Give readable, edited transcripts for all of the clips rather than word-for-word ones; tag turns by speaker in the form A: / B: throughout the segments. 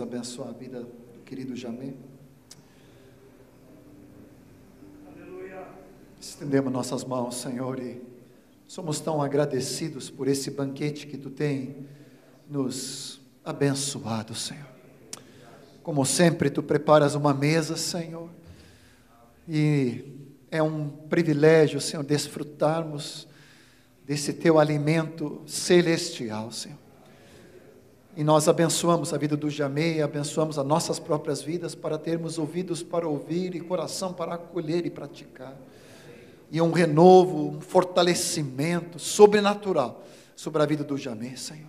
A: Abençoar a vida do querido Jamê. Aleluia. Estendemos nossas mãos, Senhor, e somos tão agradecidos por esse banquete que Tu tem nos abençoado, Senhor. Como sempre, Tu preparas uma mesa, Senhor, e é um privilégio, Senhor, desfrutarmos desse Teu alimento celestial, Senhor. E nós abençoamos a vida do Jamê, abençoamos as nossas próprias vidas para termos ouvidos para ouvir e coração para acolher e praticar. E um renovo, um fortalecimento sobrenatural sobre a vida do Jamê, Senhor.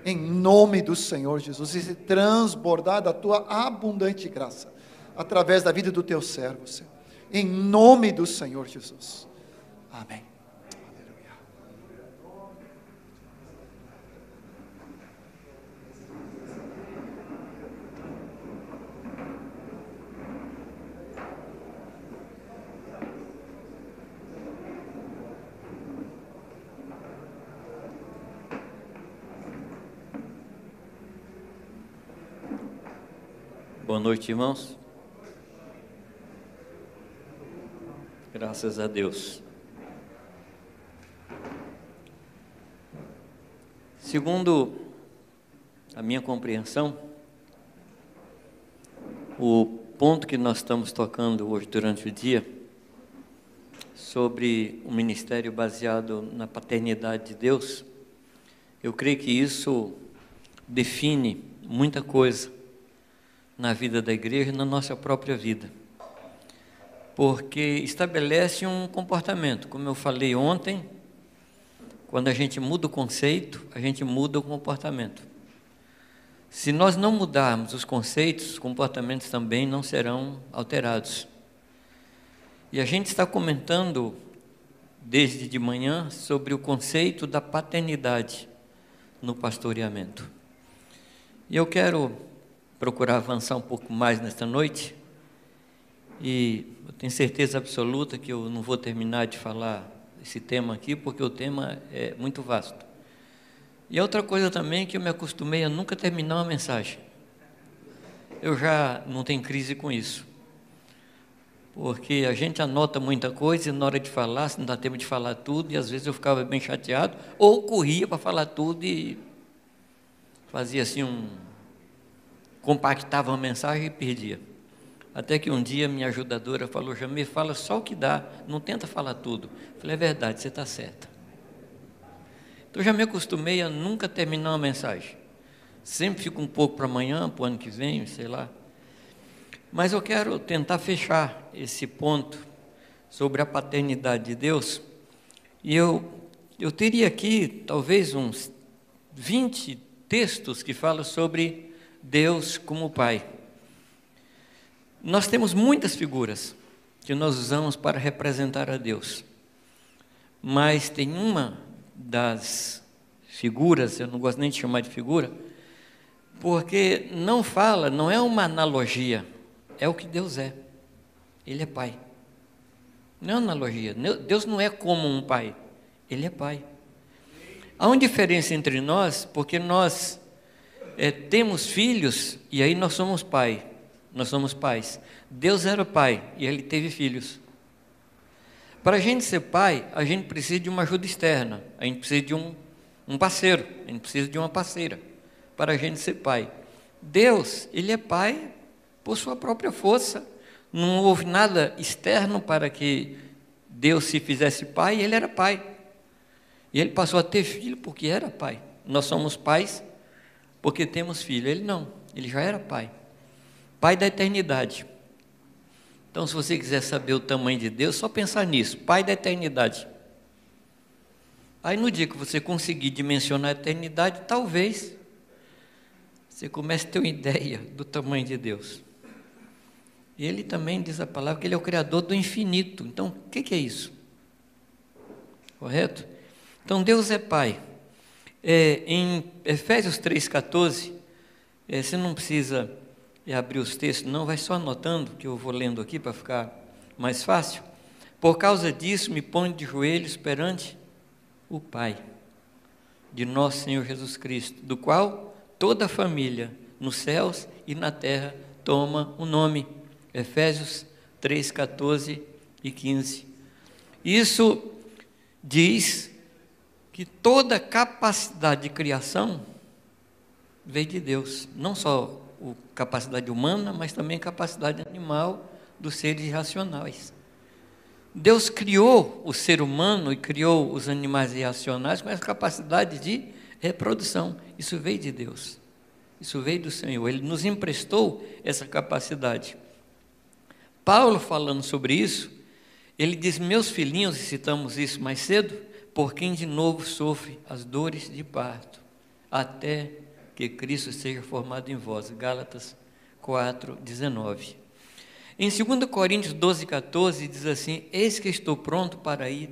A: Em nome do Senhor Jesus, e se transbordar da Tua abundante graça, através da vida do Teu servo, Senhor. Em nome do Senhor Jesus. Amém.
B: Boa noite, irmãos. Graças a Deus. Segundo a minha compreensão, o ponto que nós estamos tocando hoje durante o dia, sobre o ministério baseado na paternidade de Deus, eu creio que isso define muita coisa na vida da igreja e na nossa própria vida, porque estabelece um comportamento. Como eu falei ontem, quando a gente muda o conceito, a gente muda o comportamento. Se nós não mudarmos os conceitos, os comportamentos também não serão alterados. E a gente está comentando desde de manhã sobre o conceito da paternidade no pastoreamento. E eu quero procurar avançar um pouco mais nesta noite, e eu tenho certeza absoluta que eu não vou terminar de falar esse tema aqui, porque o tema é muito vasto. E outra coisa também que eu me acostumei a nunca terminar uma mensagem. Eu já não tenho crise com isso, porque a gente anota muita coisa e na hora de falar, se não dá tempo de falar tudo, e às vezes eu ficava bem chateado, ou corria para falar tudo e fazia assim compactava uma mensagem e perdia. Até que um dia minha ajudadora falou: Jamê, fala só o que dá, não tenta falar tudo. Eu falei: é verdade, você está certa. Então já me acostumei a nunca terminar uma mensagem. Sempre fico um pouco para amanhã, para o ano que vem, sei lá. Mas eu quero tentar fechar esse ponto sobre a paternidade de Deus. E eu teria aqui talvez uns 20 textos que falam sobre Deus como Pai. Nós temos muitas figuras que nós usamos para representar a Deus, mas tem uma das figuras, eu não gosto nem de chamar de figura, porque não é uma analogia, é o que Deus é. Ele é Pai. Não é uma analogia. Deus não é como um pai, Ele é Pai. Há uma diferença entre nós, porque nós temos filhos e aí nós somos pais. Deus era pai e Ele teve filhos. Para a gente ser pai, a gente precisa de uma ajuda externa, a gente precisa de um parceiro, a gente precisa de uma parceira para a gente ser pai. Deus, Ele é pai por sua própria força, não houve nada externo para que Deus se fizesse pai, Ele era pai. E Ele passou a ter filho porque era pai. Nós somos pais porque temos filho. Ele não, Ele já era pai. Pai da eternidade. Então, se você quiser saber o tamanho de Deus, só pensar nisso, Pai da eternidade. Aí no dia que você conseguir dimensionar a eternidade, talvez você comece a ter uma ideia do tamanho de Deus. E Ele também diz a palavra que Ele é o Criador do infinito. Então, o que é isso? Correto? Então, Deus é Pai. Em Efésios 3,14, você não precisa abrir os textos, não, vai só anotando, que eu vou lendo aqui para ficar mais fácil. Por causa disso, me ponho de joelhos perante o Pai de nosso Senhor Jesus Cristo, do qual toda a família nos céus e na terra toma um nome. Efésios 3, 14 e 15. Isso diz que toda capacidade de criação veio de Deus, não só a capacidade humana, mas também a capacidade animal dos seres irracionais. Deus criou o ser humano e criou os animais irracionais com essa capacidade de reprodução. Isso veio de Deus, isso veio do Senhor, Ele nos emprestou essa capacidade. Paulo, falando sobre isso, ele diz: meus filhinhos, e citamos isso mais cedo, por quem de novo sofre as dores de parto, até que Cristo seja formado em vós. Gálatas 4, 19. Em 2 Coríntios 12, 14, diz assim: eis que estou pronto para ir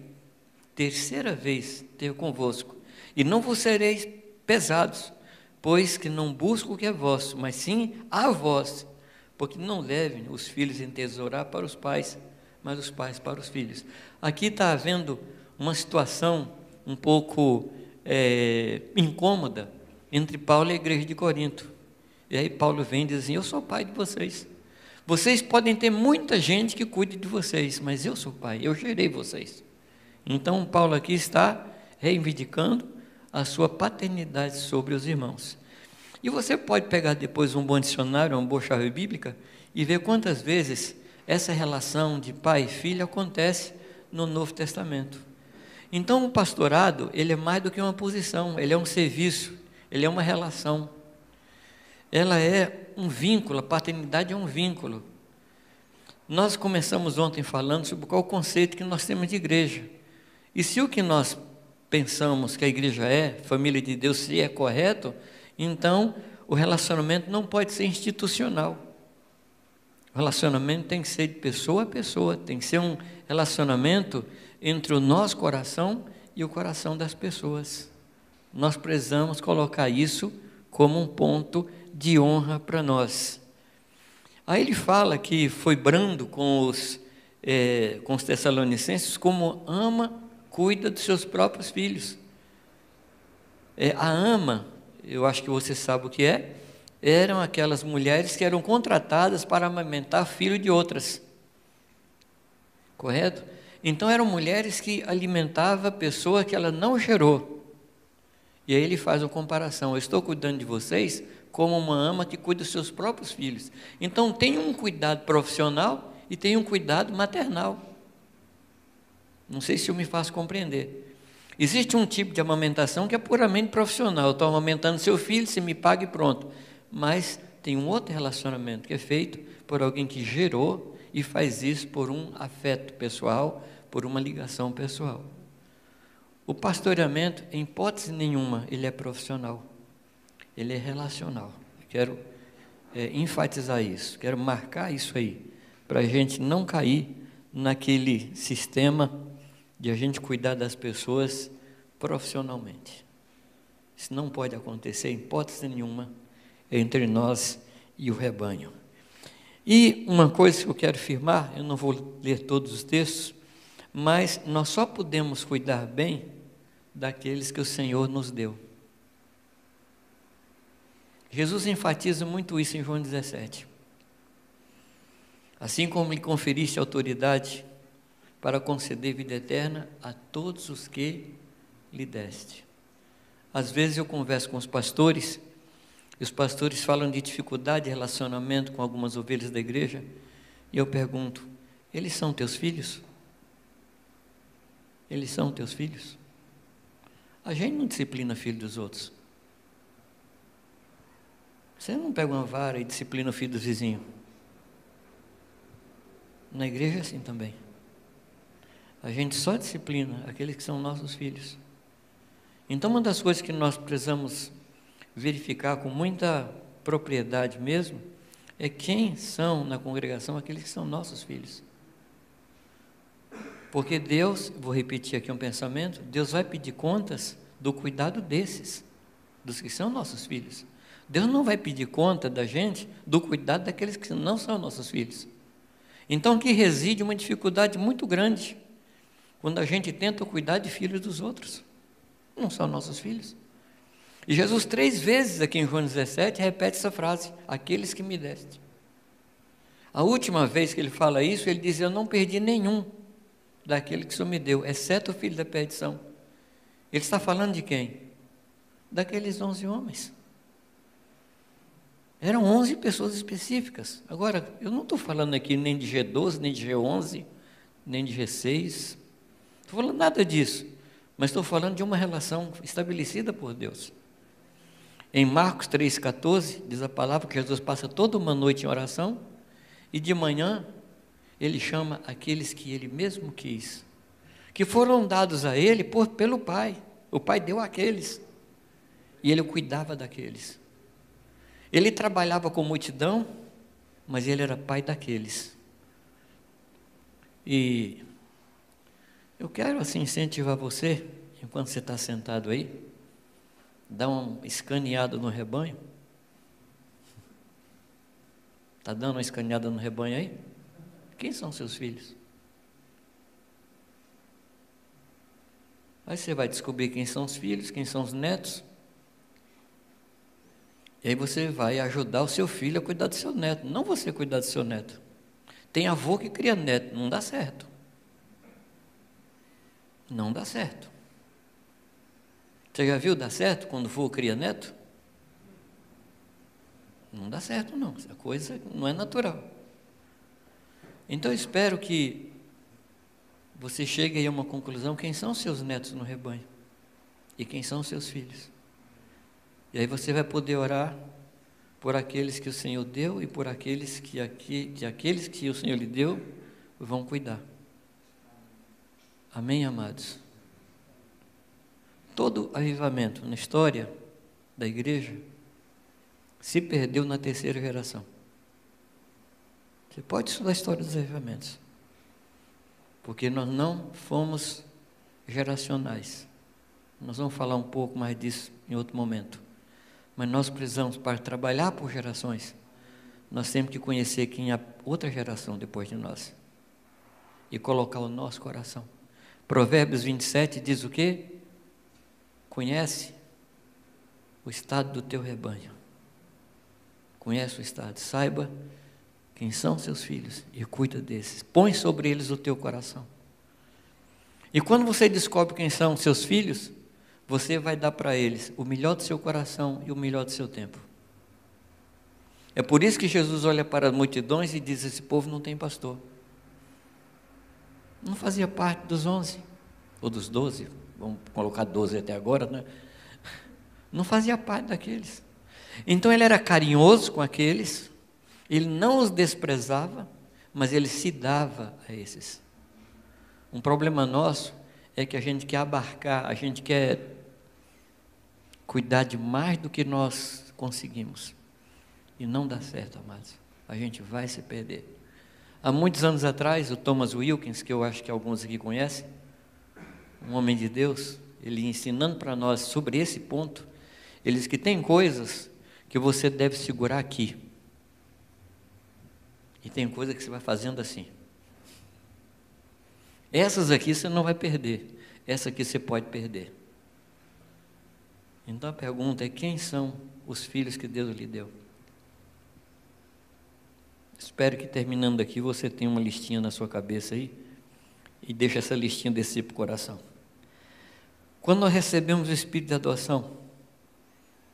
B: terceira vez ter convosco, e não vos sereis pesados, pois que não busco o que é vosso, mas sim a vós, porque não levem os filhos em tesourar para os pais, mas os pais para os filhos. Aqui está havendo uma situação um pouco incômoda entre Paulo e a igreja de Corinto. E aí Paulo vem e diz assim: eu sou pai de vocês. Vocês podem ter muita gente que cuide de vocês, mas eu sou pai, eu gerei vocês. Então Paulo aqui está reivindicando a sua paternidade sobre os irmãos. E você pode pegar depois um bom dicionário, uma boa chave bíblica, e ver quantas vezes essa relação de pai e filho acontece no Novo Testamento. Então o pastorado, ele é mais do que uma posição, ele é um serviço, ele é uma relação. Ela é um vínculo, a paternidade é um vínculo. Nós começamos ontem falando sobre qual o conceito que nós temos de igreja. E se o que nós pensamos que a igreja é, família de Deus, se é correto, então o relacionamento não pode ser institucional. O relacionamento tem que ser de pessoa a pessoa, tem que ser um relacionamento entre o nosso coração e o coração das pessoas. Nós precisamos colocar isso como um ponto de honra para nós. Aí ele fala que foi brando com os Tessalonicenses, como ama, cuida dos seus próprios filhos. A ama, eu acho que você sabe o que é, eram aquelas mulheres que eram contratadas para amamentar filho de outras. Correto? Então eram mulheres que alimentavam a pessoa que ela não gerou. E aí ele faz uma comparação: eu estou cuidando de vocês como uma ama que cuida dos seus próprios filhos. Então tem um cuidado profissional e tem um cuidado maternal. Não sei se eu me faço compreender. Existe um tipo de amamentação que é puramente profissional. Eu estou amamentando seu filho, você me paga e pronto. Mas tem um outro relacionamento que é feito por alguém que gerou e faz isso por um afeto pessoal, por uma ligação pessoal. O pastoreamento, em hipótese nenhuma, ele é profissional. Ele é relacional. Quero enfatizar isso, quero marcar isso aí, para a gente não cair naquele sistema de a gente cuidar das pessoas profissionalmente. Isso não pode acontecer, em hipótese nenhuma, entre nós e o rebanho. E uma coisa que eu quero afirmar, eu não vou ler todos os textos, mas nós só podemos cuidar bem daqueles que o Senhor nos deu. Jesus enfatiza muito isso em João 17. Assim como lhe conferiste autoridade para conceder vida eterna a todos os que lhe deste. Às vezes eu converso com os pastores, e os pastores falam de dificuldade de relacionamento com algumas ovelhas da igreja, e eu pergunto: eles são teus filhos? Eles são teus filhos? A gente não disciplina filho dos outros. Você não pega uma vara e disciplina o filho do vizinho. Na igreja é assim também. A gente só disciplina aqueles que são nossos filhos. Então, uma das coisas que nós precisamos verificar com muita propriedade mesmo, é quem são na congregação aqueles que são nossos filhos. Porque Deus, vou repetir aqui um pensamento, Deus vai pedir contas do cuidado desses, dos que são nossos filhos. Deus não vai pedir conta da gente do cuidado daqueles que não são nossos filhos. Então aqui reside uma dificuldade muito grande, quando a gente tenta cuidar de filhos dos outros, não são nossos filhos. E Jesus 3 vezes aqui em João 17 repete essa frase: aqueles que me deste. A última vez que ele fala isso, ele diz: eu não perdi nenhum daquele que o Senhor me deu, exceto o filho da perdição. Ele está falando de quem? Daqueles 11 homens. Eram 11 pessoas específicas. Agora, eu não estou falando aqui nem de G12, nem de G11, nem de G6. Estou falando nada disso. Mas estou falando de uma relação estabelecida por Deus. Em Marcos 3,14, diz a palavra que Jesus passa toda uma noite em oração, e de manhã ele chama aqueles que ele mesmo quis, que foram dados a ele pelo Pai. O Pai deu àqueles, e ele cuidava daqueles. Ele trabalhava com multidão, mas ele era pai daqueles. E eu quero assim incentivar você, enquanto você está sentado aí, dá uma escaneada no rebanho. Está dando uma escaneada no rebanho aí? Quem são seus filhos? Aí você vai descobrir quem são os filhos, quem são os netos. E aí você vai ajudar o seu filho a cuidar do seu neto, não você cuidar do seu neto. Tem avô que cria neto, não dá certo. Não dá certo. Você já viu dar certo quando avô cria neto? Não dá certo não, essa coisa não é natural. Então eu espero que você chegue aí a uma conclusão: quem são seus netos no rebanho? E quem são seus filhos? E aí você vai poder orar por aqueles que o Senhor deu e por aqueles que aqueles que o Senhor lhe deu vão cuidar. Amém, amados? Todo avivamento na história da igreja se perdeu na terceira geração. Você pode estudar a história dos avivamentos, porque nós não fomos geracionais. Nós vamos falar um pouco mais disso em outro momento. Mas nós precisamos, para trabalhar por gerações, nós temos que conhecer quem é a outra geração depois de nós e colocar o nosso coração. Provérbios 27 diz o quê? Conhece o estado do teu rebanho. Conhece o estado, saiba quem são seus filhos e cuida desses. Põe sobre eles o teu coração. E quando você descobre quem são seus filhos, você vai dar para eles o melhor do seu coração e o melhor do seu tempo. É por isso que Jesus olha para as multidões e diz: esse povo não tem pastor. Não fazia parte dos 11, ou dos 12, vamos colocar 12 até agora, né? Não fazia parte daqueles. Então ele era carinhoso com aqueles, ele não os desprezava, mas ele se dava a esses. Um problema nosso é que a gente quer abarcar, a gente quer cuidar de mais do que nós conseguimos. E não dá certo, amados. A gente vai se perder. Há muitos anos atrás, o Thomas Wilkins, que eu acho que alguns aqui conhecem, um homem de Deus, ele ensinando para nós sobre esse ponto, ele diz que tem coisas que você deve segurar aqui. E tem coisas que você vai fazendo assim. Essas aqui você não vai perder. Essa aqui você pode perder. Então a pergunta é: quem são os filhos que Deus lhe deu? Espero que terminando aqui você tenha uma listinha na sua cabeça aí e deixe essa listinha descer para o coração. Quando nós recebemos o Espírito de adoção,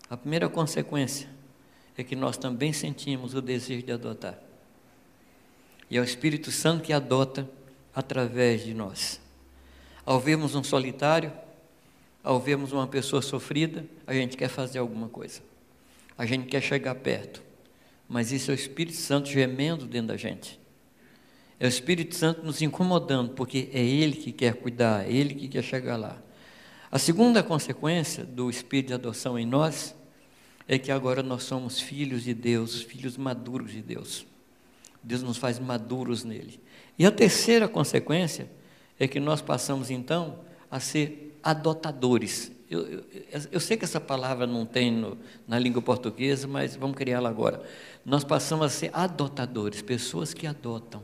B: a primeira consequência é que nós também sentimos o desejo de adotar. E é o Espírito Santo que adota através de nós. Ao vermos um solitário, ao vermos uma pessoa sofrida, a gente quer fazer alguma coisa. A gente quer chegar perto. Mas isso é o Espírito Santo gemendo dentro da gente. É o Espírito Santo nos incomodando, porque é Ele que quer cuidar, é Ele que quer chegar lá. A segunda consequência do Espírito de adoção em nós é que agora nós somos filhos de Deus, filhos maduros de Deus. Deus nos faz maduros nele. E a terceira consequência é que nós passamos então a ser adotadores. Eu sei que essa palavra não tem na língua portuguesa, mas vamos criá-la agora. Nós passamos a ser adotadores, pessoas que adotam,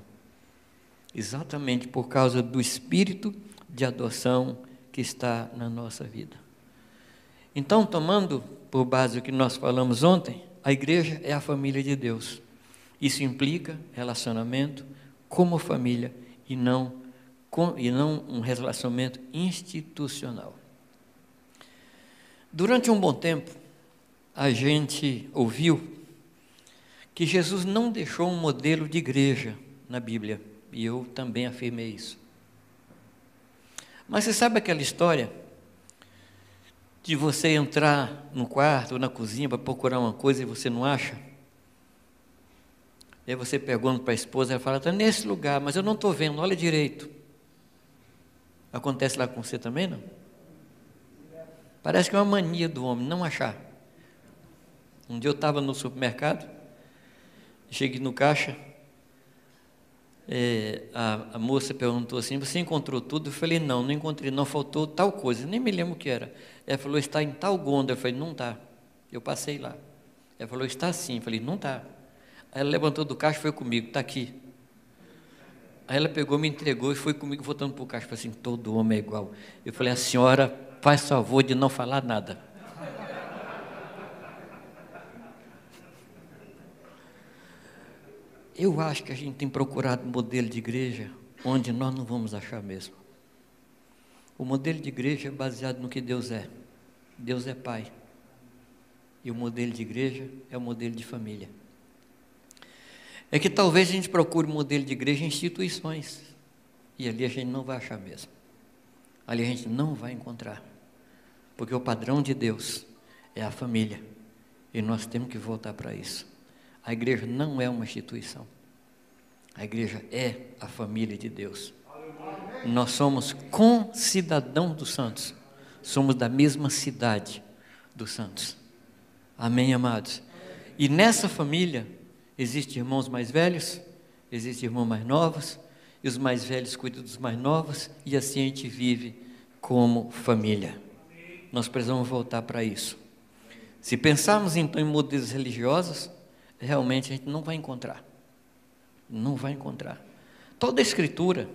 B: exatamente por causa do espírito de adoção que está na nossa vida. Então, tomando por base o que nós falamos ontem, a igreja é a família de Deus. Isso implica relacionamento como família e não um relacionamento institucional. Durante um bom tempo, a gente ouviu que Jesus não deixou um modelo de igreja na Bíblia, e eu também afirmei isso. Mas você sabe aquela história de você entrar no quarto ou na cozinha para procurar uma coisa e você não acha? E aí você pergunta para a esposa, ela fala, está nesse lugar, mas eu não estou vendo, olha direito. Acontece lá com você também, não? Parece que é uma mania do homem, não achar. Um dia eu estava no supermercado, cheguei no caixa, a moça perguntou assim, você encontrou tudo? Eu falei, não encontrei, não, faltou tal coisa, nem me lembro o que era. Ela falou, está em tal gôndola. Eu falei, não está. Eu passei lá. Ela falou, está sim. Eu falei, não está. Aí ela levantou do caixa e foi comigo, está aqui. Aí ela pegou, me entregou e foi comigo voltando para o caixa. Eu falei assim, todo homem é igual. Eu falei, a senhora faz favor de não falar nada. Eu acho que a gente tem procurado um modelo de igreja onde nós não vamos achar mesmo. O modelo de igreja é baseado no que Deus é. Deus é Pai. E o modelo de igreja é o modelo de família. É que talvez a gente procure um modelo de igreja em instituições. E ali a gente não vai achar mesmo. Ali a gente não vai encontrar. Porque o padrão de Deus é a família. E nós temos que voltar para isso. A igreja não é uma instituição. A igreja é a família de Deus. Nós somos concidadãos dos santos. Somos da mesma cidade dos santos. Amém, amados? E nessa família, existem irmãos mais velhos, existem irmãos mais novos, e os mais velhos cuidam dos mais novos, e assim a gente vive como família. Nós precisamos voltar para isso. Se pensarmos então em modelos religiosos, realmente a gente não vai encontrar. Não vai encontrar. Toda a Escritura,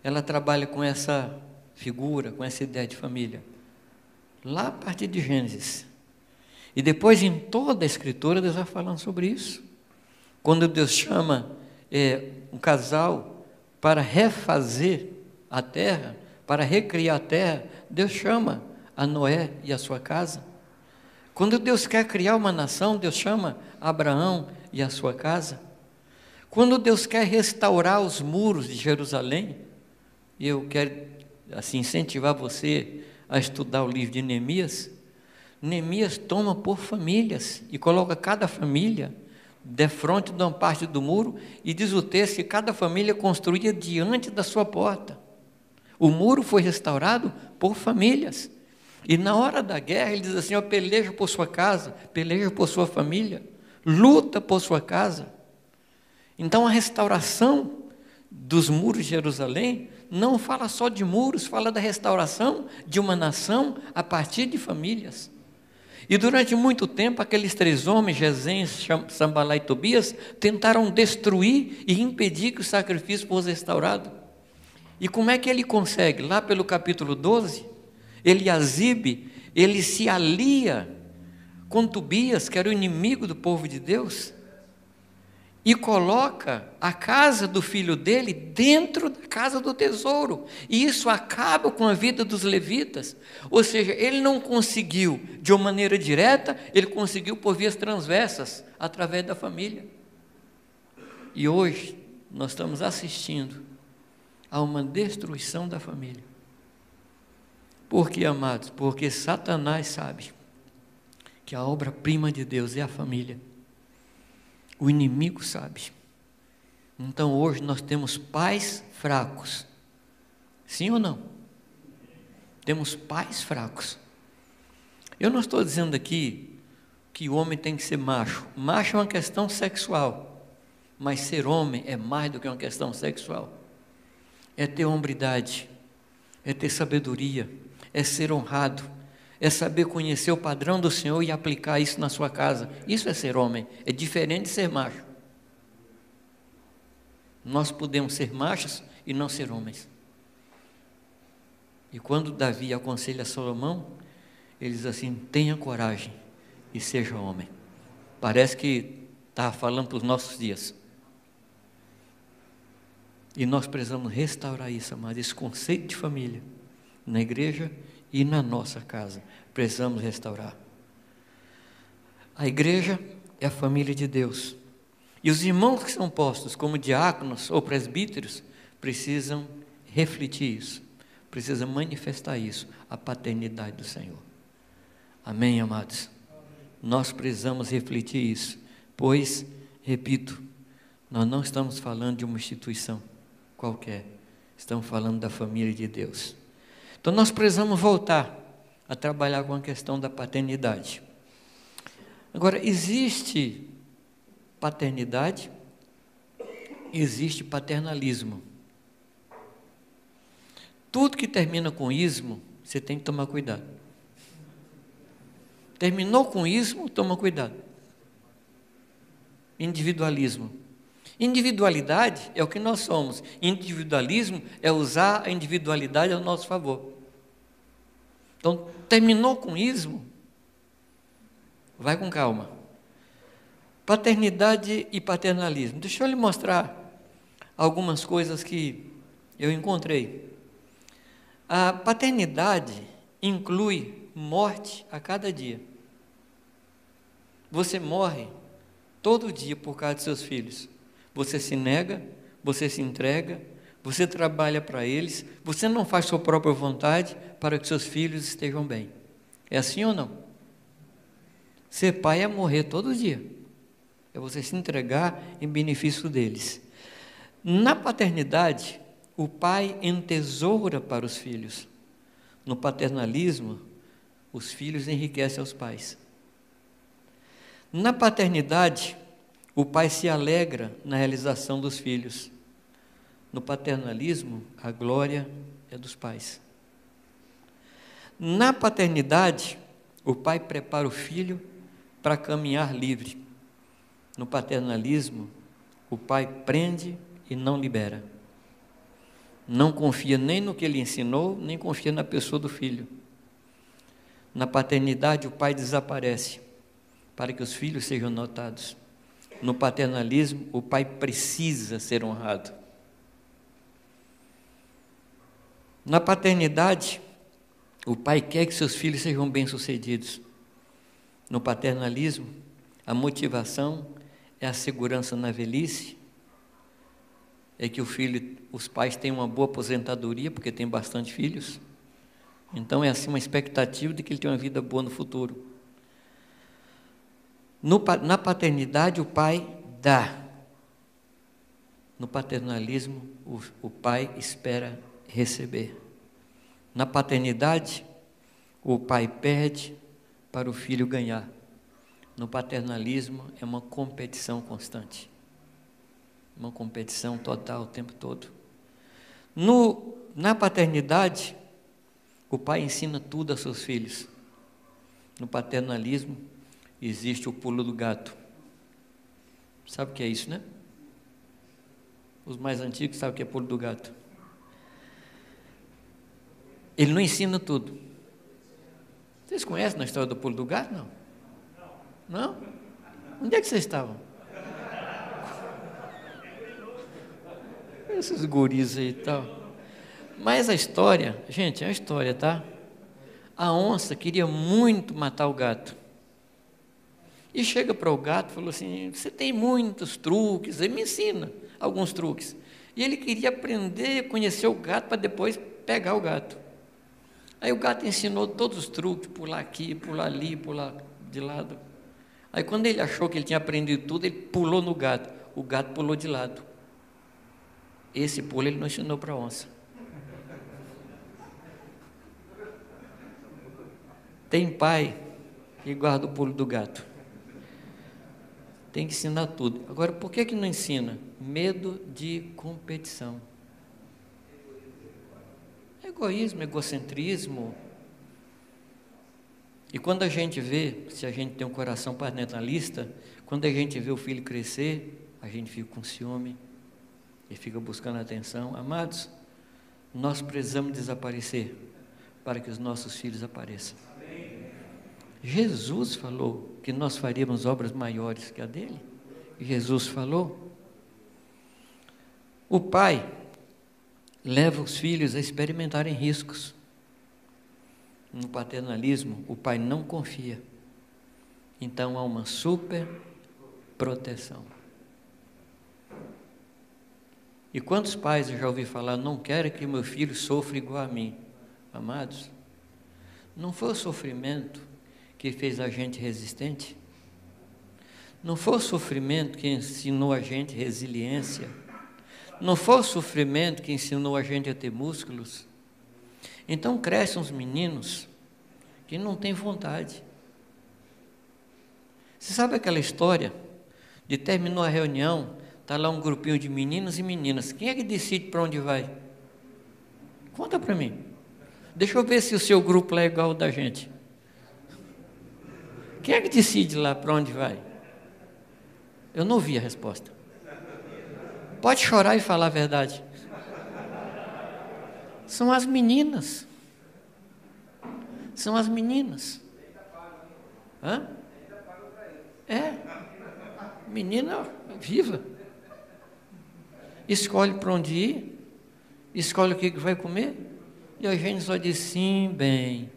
B: ela trabalha com essa figura, com essa ideia de família. Lá a partir de Gênesis. E depois em toda a Escritura, Deus vai falando sobre isso. Quando Deus chama um casal para refazer a terra, para recriar a terra, Deus chama a Noé e a sua casa. Quando Deus quer criar uma nação, Deus chama Abraão e a sua casa. Quando Deus quer restaurar os muros de Jerusalém, e eu quero assim, incentivar você a estudar o livro de Neemias, Neemias toma por famílias e coloca cada família defronte de uma parte do muro e diz o texto que cada família construía diante da sua porta. O muro foi restaurado por famílias. E na hora da guerra ele diz assim, peleja por sua casa, peleja por sua família, luta por sua casa. Então a restauração dos muros de Jerusalém não fala só de muros, fala da restauração de uma nação a partir de famílias. E durante muito tempo aqueles três homens, Gesem, Sambalá e Tobias, tentaram destruir e impedir que o sacrifício fosse restaurado. E como é que ele consegue? Lá pelo capítulo 12, Eliasibe, ele se alia com Tobias, que era o inimigo do povo de Deus, e coloca a casa do filho dele dentro da casa do tesouro, e isso acaba com a vida dos levitas. Ou seja, ele não conseguiu de uma maneira direta, ele conseguiu por vias transversas, através da família. E hoje nós estamos assistindo a uma destruição da família. Por quê, amados? Porque Satanás sabe que a obra-prima de Deus é a família. O inimigo sabe. Então hoje nós temos pais fracos. Sim ou não? Temos pais fracos. Eu não estou dizendo aqui que o homem tem que ser macho. Macho é uma questão sexual. Mas ser homem é mais do que uma questão sexual. É ter hombridade, é ter sabedoria, é ser honrado, é saber conhecer o padrão do Senhor e aplicar isso na sua casa. Isso é ser homem, é diferente de ser macho. Nós podemos ser machos e não ser homens. E quando Davi aconselha Salomão, ele diz assim: tenha coragem e seja homem. Parece que está falando para os nossos dias. E nós precisamos restaurar isso, amado, esse conceito de família, na igreja e na nossa casa. Precisamos restaurar. A igreja é a família de Deus. E os irmãos que são postos como diáconos ou presbíteros precisam refletir isso, precisam manifestar isso, a paternidade do Senhor. Amém, amados? Nós precisamos refletir isso, pois, repito, nós não estamos falando de uma instituição qualquer, estamos falando da família de Deus. Então nós precisamos voltar a trabalhar com a questão da paternidade. Agora, existe paternidade, existe paternalismo. Tudo que termina com ismo, você tem que tomar cuidado. Terminou com ismo, toma cuidado. Individualismo. Individualidade é o que nós somos. Individualismo é usar a individualidade ao nosso favor. Então, terminou com ismo, vai com calma. Paternidade e paternalismo. Deixa eu lhe mostrar algumas coisas que eu encontrei. A paternidade inclui morte a cada dia. Você morre todo dia por causa de seus filhos. Você se nega, você se entrega, você trabalha para eles, você não faz sua própria vontade para que seus filhos estejam bem. É assim ou não? Ser pai é morrer todo dia. É você se entregar em benefício deles. Na paternidade, o pai entesoura para os filhos. No paternalismo, os filhos enriquecem os pais. Na paternidade, o pai se alegra na realização dos filhos. No paternalismo, a glória é dos pais. Na paternidade, o pai prepara o filho para caminhar livre. No paternalismo, o pai prende e não libera. Não confia nem no que ele ensinou, nem confia na pessoa do filho. Na paternidade, o pai desaparece para que os filhos sejam notados. No paternalismo, o pai precisa ser honrado. Na paternidade, o pai quer que seus filhos sejam bem-sucedidos. No paternalismo, a motivação é a segurança na velhice, é que os pais tenham uma boa aposentadoria, porque tem bastante filhos. Então é assim uma expectativa de que ele tenha uma vida boa no futuro. Na paternidade, o pai dá. No paternalismo, o pai espera receber. Na paternidade, o pai perde para o filho ganhar. No paternalismo, é uma competição constante. Uma competição total o tempo todo. Na paternidade, o pai ensina tudo a seus filhos. No paternalismo, existe o pulo do gato. Sabe o que é isso, né? Os mais antigos sabem o que é pulo do gato. Ele não ensina tudo. Vocês conhecem a história do pulo do gato? Não? Não? Onde é que vocês estavam? Esses guris aí e tal. Mas a história, gente, é uma história, tá? A onça queria muito matar o gato. E chega para o gato e falou assim: você tem muitos truques, ele me ensina alguns truques. E ele queria aprender, conhecer o gato para depois pegar o gato. Aí o gato ensinou todos os truques, pular aqui, pular ali, pular de lado. Aí quando ele achou que ele tinha aprendido tudo, ele pulou no gato. O gato pulou de lado. Esse pulo ele não ensinou para a onça. Tem pai que guarda o pulo do gato. Tem que ensinar tudo. Agora, por que não ensina? Medo de competição. Egoísmo, egocentrismo. E quando a gente vê, se a gente tem um coração paternalista, quando a gente vê o filho crescer, a gente fica com ciúme e fica buscando atenção. Amados, nós precisamos desaparecer para que os nossos filhos apareçam. Jesus falou que nós faríamos obras maiores que a dele. Jesus falou. O pai leva os filhos a experimentarem riscos. No paternalismo, o pai não confia. Então há uma super proteção. E quantos pais eu já ouvi falar, não quero que meu filho sofra igual a mim? Amados, não foi o sofrimento que fez a gente resistente? Não foi o sofrimento que ensinou a gente resiliência? Não foi o sofrimento que ensinou a gente a ter músculos? Então crescem uns meninos que não têm vontade. Você sabe aquela história de terminou a reunião, está lá um grupinho de meninos e meninas. Quem é que decide para onde vai? Conta para mim. Deixa eu ver se o seu grupo é igual ao da gente. Quem é que decide lá para onde vai? Eu não ouvi a resposta. Pode chorar e falar a verdade. São as meninas. São as meninas. Hã? É. Menina viva. Escolhe para onde ir. Escolhe o que vai comer. E a gente só diz sim, bem.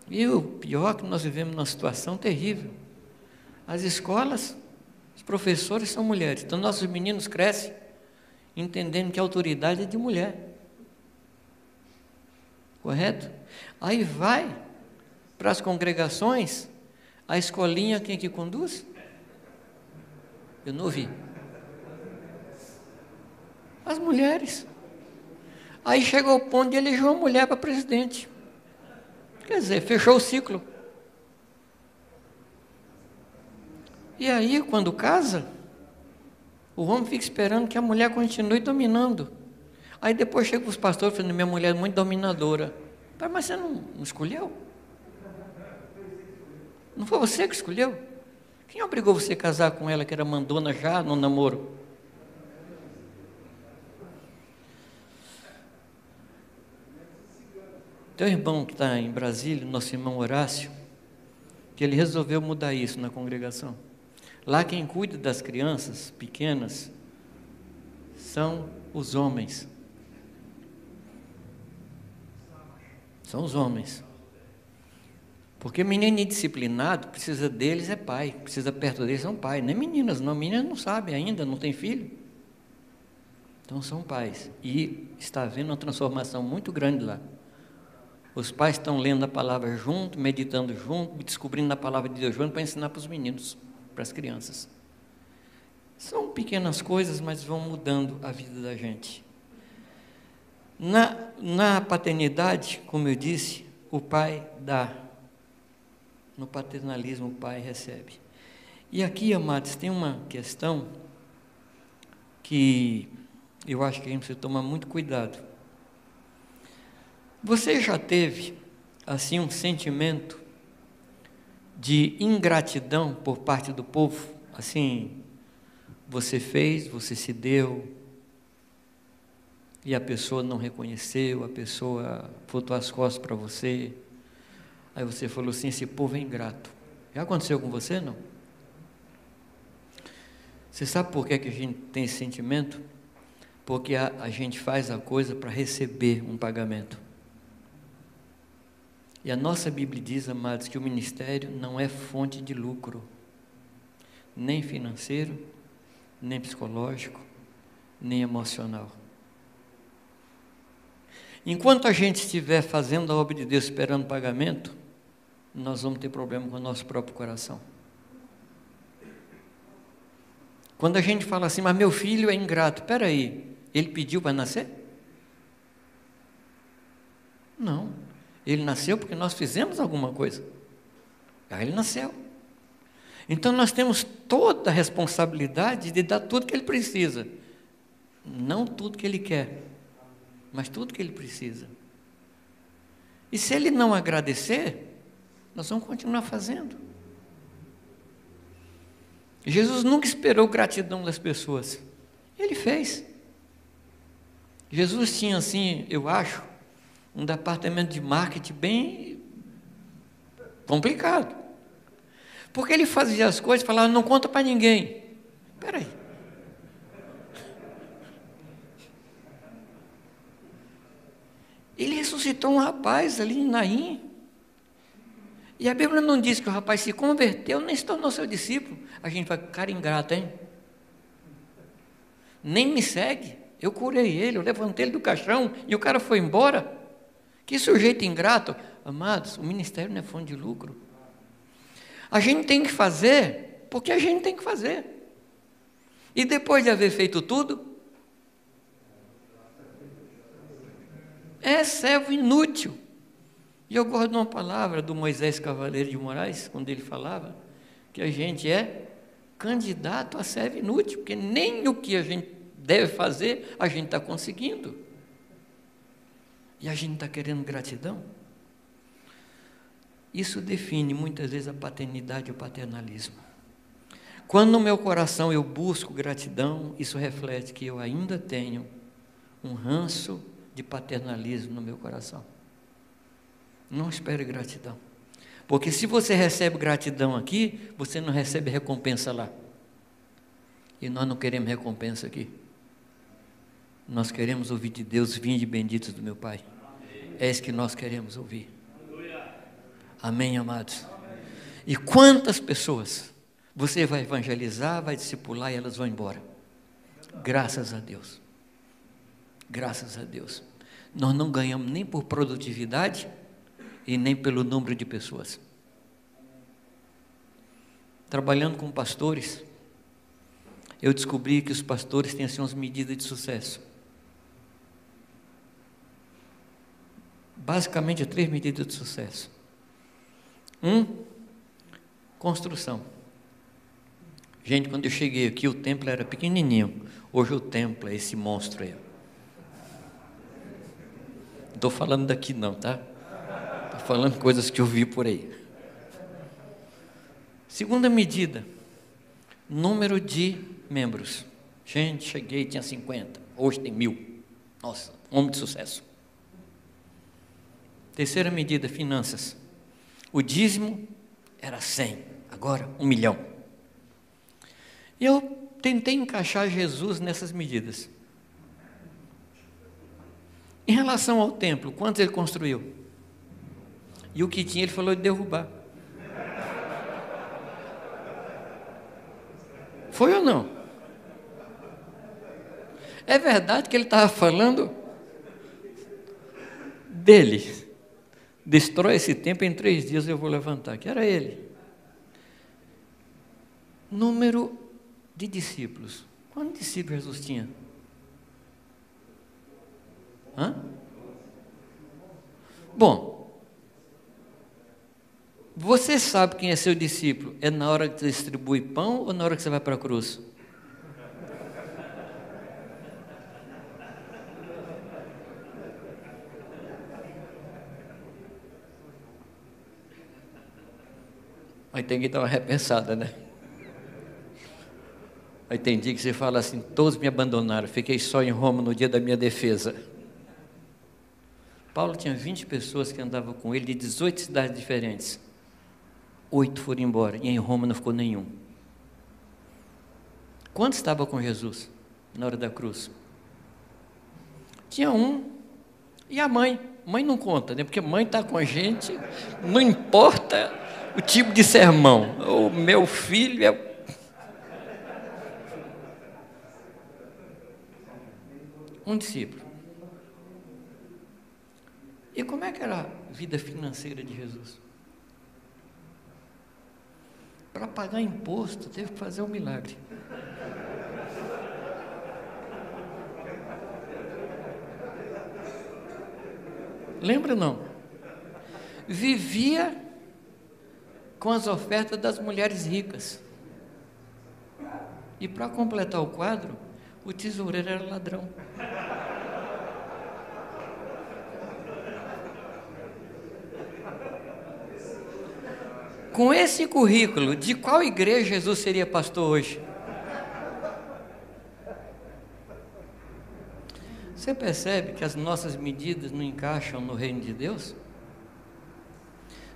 B: E o pior é que nós vivemos numa situação terrível. As escolas, os professores são mulheres. Então nossos meninos crescem entendendo que a autoridade é de mulher. Correto? Aí vai para as congregações, a escolinha quem que conduz? Eu não ouvi. As mulheres. Aí chegou o ponto de eleger uma mulher para presidente. Quer dizer, fechou o ciclo. E aí, quando casa, o homem fica esperando que a mulher continue dominando. Aí depois chega os pastores falando, minha mulher é muito dominadora. Mas você não escolheu? Não foi você que escolheu? Quem obrigou você a casar com ela, que era mandona já no namoro? Tem um irmão que está em Brasília, nosso irmão Horácio, que ele resolveu mudar isso na congregação. Lá quem cuida das crianças pequenas são os homens. São os homens. Porque menino indisciplinado, precisa deles é pai, precisa perto deles é um pai. Nem meninas, não. Meninas não sabem ainda, não tem filho. Então são pais. E está havendo uma transformação muito grande lá. Os pais estão lendo a palavra junto, meditando junto, descobrindo a palavra de Deus junto para ensinar para os meninos, para as crianças. São pequenas coisas, mas vão mudando a vida da gente. Na paternidade, como eu disse, o pai dá. No paternalismo, o pai recebe. E aqui, amados, tem uma questão que eu acho que a gente precisa tomar muito cuidado. Você já teve, assim, um sentimento de ingratidão por parte do povo? Assim, você fez, você se deu, e a pessoa não reconheceu, a pessoa botou as costas para você, aí você falou assim, esse povo é ingrato. Já aconteceu com você, não? Você sabe por que a gente tem esse sentimento? Porque a gente faz a coisa para receber um pagamento. E a nossa Bíblia diz, amados, que o ministério não é fonte de lucro, nem financeiro, nem psicológico, nem emocional. Enquanto a gente estiver fazendo a obra de Deus esperando pagamento, nós vamos ter problema com o nosso próprio coração. Quando a gente fala assim, mas meu filho é ingrato, espera aí, ele pediu para nascer? Não. Ele nasceu porque nós fizemos alguma coisa. Aí ele nasceu. Então nós temos toda a responsabilidade de dar tudo que ele precisa. Não tudo que ele quer, mas tudo que ele precisa. E se ele não agradecer, nós vamos continuar fazendo. Jesus nunca esperou gratidão das pessoas. Ele fez. Jesus tinha assim, eu acho, um departamento de marketing bem complicado. Porque ele fazia as coisas e falava, não conta para ninguém. Espera aí. Ele ressuscitou um rapaz ali em Naim. E a Bíblia não diz que o rapaz se converteu, nem se tornou seu discípulo. A gente vai, cara ingrato, hein? Nem me segue. Eu curei ele, eu levantei ele do caixão e o cara foi embora. Que sujeito ingrato. Amados, o ministério não é fonte de lucro. A gente tem que fazer porque a gente tem que fazer. E depois de haver feito tudo, é servo inútil. E eu gosto de uma palavra do Moisés Cavaleiro de Moraes, quando ele falava que a gente é candidato a servo inútil, porque nem o que a gente deve fazer, a gente está conseguindo. E a gente está querendo gratidão. Isso define muitas vezes a paternidade e o paternalismo. Quando no meu coração eu busco gratidão, isso reflete que eu ainda tenho um ranço de paternalismo no meu coração. Não espere gratidão. Porque se você recebe gratidão aqui, você não recebe recompensa lá. E nós não queremos recompensa aqui. Nós queremos ouvir de Deus, vinde benditos do meu Pai. É isso que nós queremos ouvir. Amém, amados? E quantas pessoas você vai evangelizar, vai discipular e elas vão embora? Graças a Deus. Graças a Deus. Nós não ganhamos nem por produtividade e nem pelo número de pessoas. Trabalhando com pastores, eu descobri que os pastores têm assim umas medidas de sucesso. Basicamente, 3 medidas de sucesso. 1, construção. Gente, quando eu cheguei aqui, o templo era pequenininho. Hoje o templo é esse monstro aí. Não estou falando daqui não, tá? Estou falando coisas que eu vi por aí. 2ª medida, número de membros. Gente, cheguei, tinha 50, hoje tem 1000. Nossa, homem de sucesso. 3ª medida, finanças. O dízimo era 100, agora 1 milhão. E eu tentei encaixar Jesus nessas medidas. Em relação ao templo, quantos ele construiu? E o que tinha, ele falou de derrubar. Foi ou não? É verdade que ele estava falando dele. Destrói esse templo, em 3 dias eu vou levantar. Que era ele. Número de discípulos. Quantos discípulos Jesus tinha? Hã? Bom, você sabe quem é seu discípulo? É na hora que você distribui pão ou na hora que você vai para a cruz? Aí tem que dar uma repensada, né? Aí tem dia que você fala assim, todos me abandonaram, fiquei só em Roma no dia da minha defesa. Paulo tinha 20 pessoas que andavam com ele de 18 cidades diferentes. 8 foram embora e em Roma não ficou nenhum. Quantos estavam com Jesus na hora da cruz? Tinha um. E a mãe? Mãe não conta, né? Porque mãe está com a gente, não importa o tipo de sermão. O meu filho é... Um discípulo. E como é que era a vida financeira de Jesus? Para pagar imposto, teve que fazer um milagre. Lembra não? Vivia com as ofertas das mulheres ricas. E para completar o quadro, o tesoureiro era ladrão. Com esse currículo, de qual igreja Jesus seria pastor hoje? Você percebe que as nossas medidas não encaixam no reino de Deus?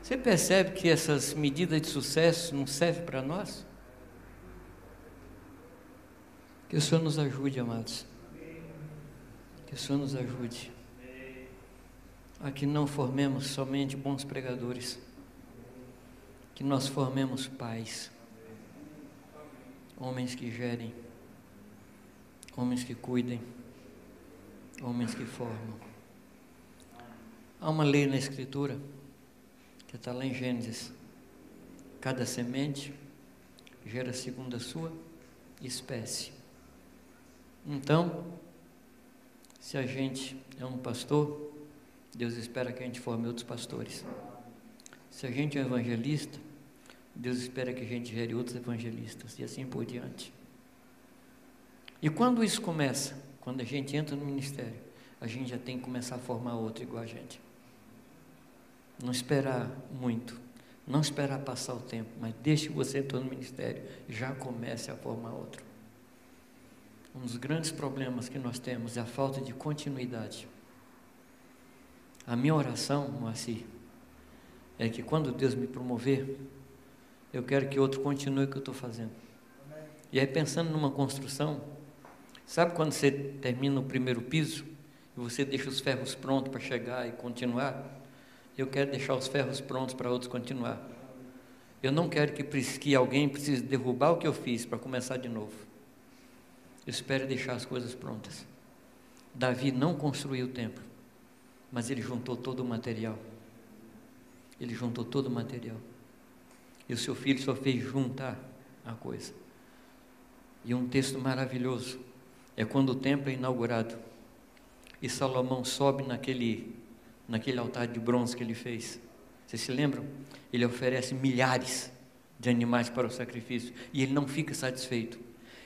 B: Você percebe que essas medidas de sucesso não servem para nós? Que o Senhor nos ajude, amados. Que o Senhor nos ajude a que não formemos somente bons pregadores, que nós formemos pais, homens que gerem, homens que cuidem, homens que formam. Há uma lei na Escritura, que está lá em Gênesis: cada semente gera segundo a sua espécie. Então, se a gente é um pastor, Deus espera que a gente forme outros pastores. Se a gente é evangelista, Deus espera que a gente gere outros evangelistas, e assim por diante. E quando isso começa? Quando a gente entra no ministério, a gente já tem que começar a formar outro igual a gente. Não esperar muito, não esperar passar o tempo, mas desde que você entrou no ministério, já comece a formar outro. Um dos grandes problemas que nós temos é a falta de continuidade. A minha oração, Moacir, é que quando Deus me promover, eu quero que outro continue o que eu estou fazendo. E aí, pensando numa construção, sabe quando você termina o primeiro piso e você deixa os ferros prontos para chegar e continuar? Eu quero deixar os ferros prontos para outros continuar. Eu não quero que alguém precise derrubar o que eu fiz para começar de novo. Eu espero deixar as coisas prontas. Davi não construiu o templo, mas ele juntou todo o material. Ele juntou todo o material. E o seu filho só fez juntar a coisa. E um texto maravilhoso é quando o templo é inaugurado e Salomão sobe naquele altar de bronze que ele fez. Vocês se lembram? Ele oferece milhares de animais para o sacrifício e ele não fica satisfeito.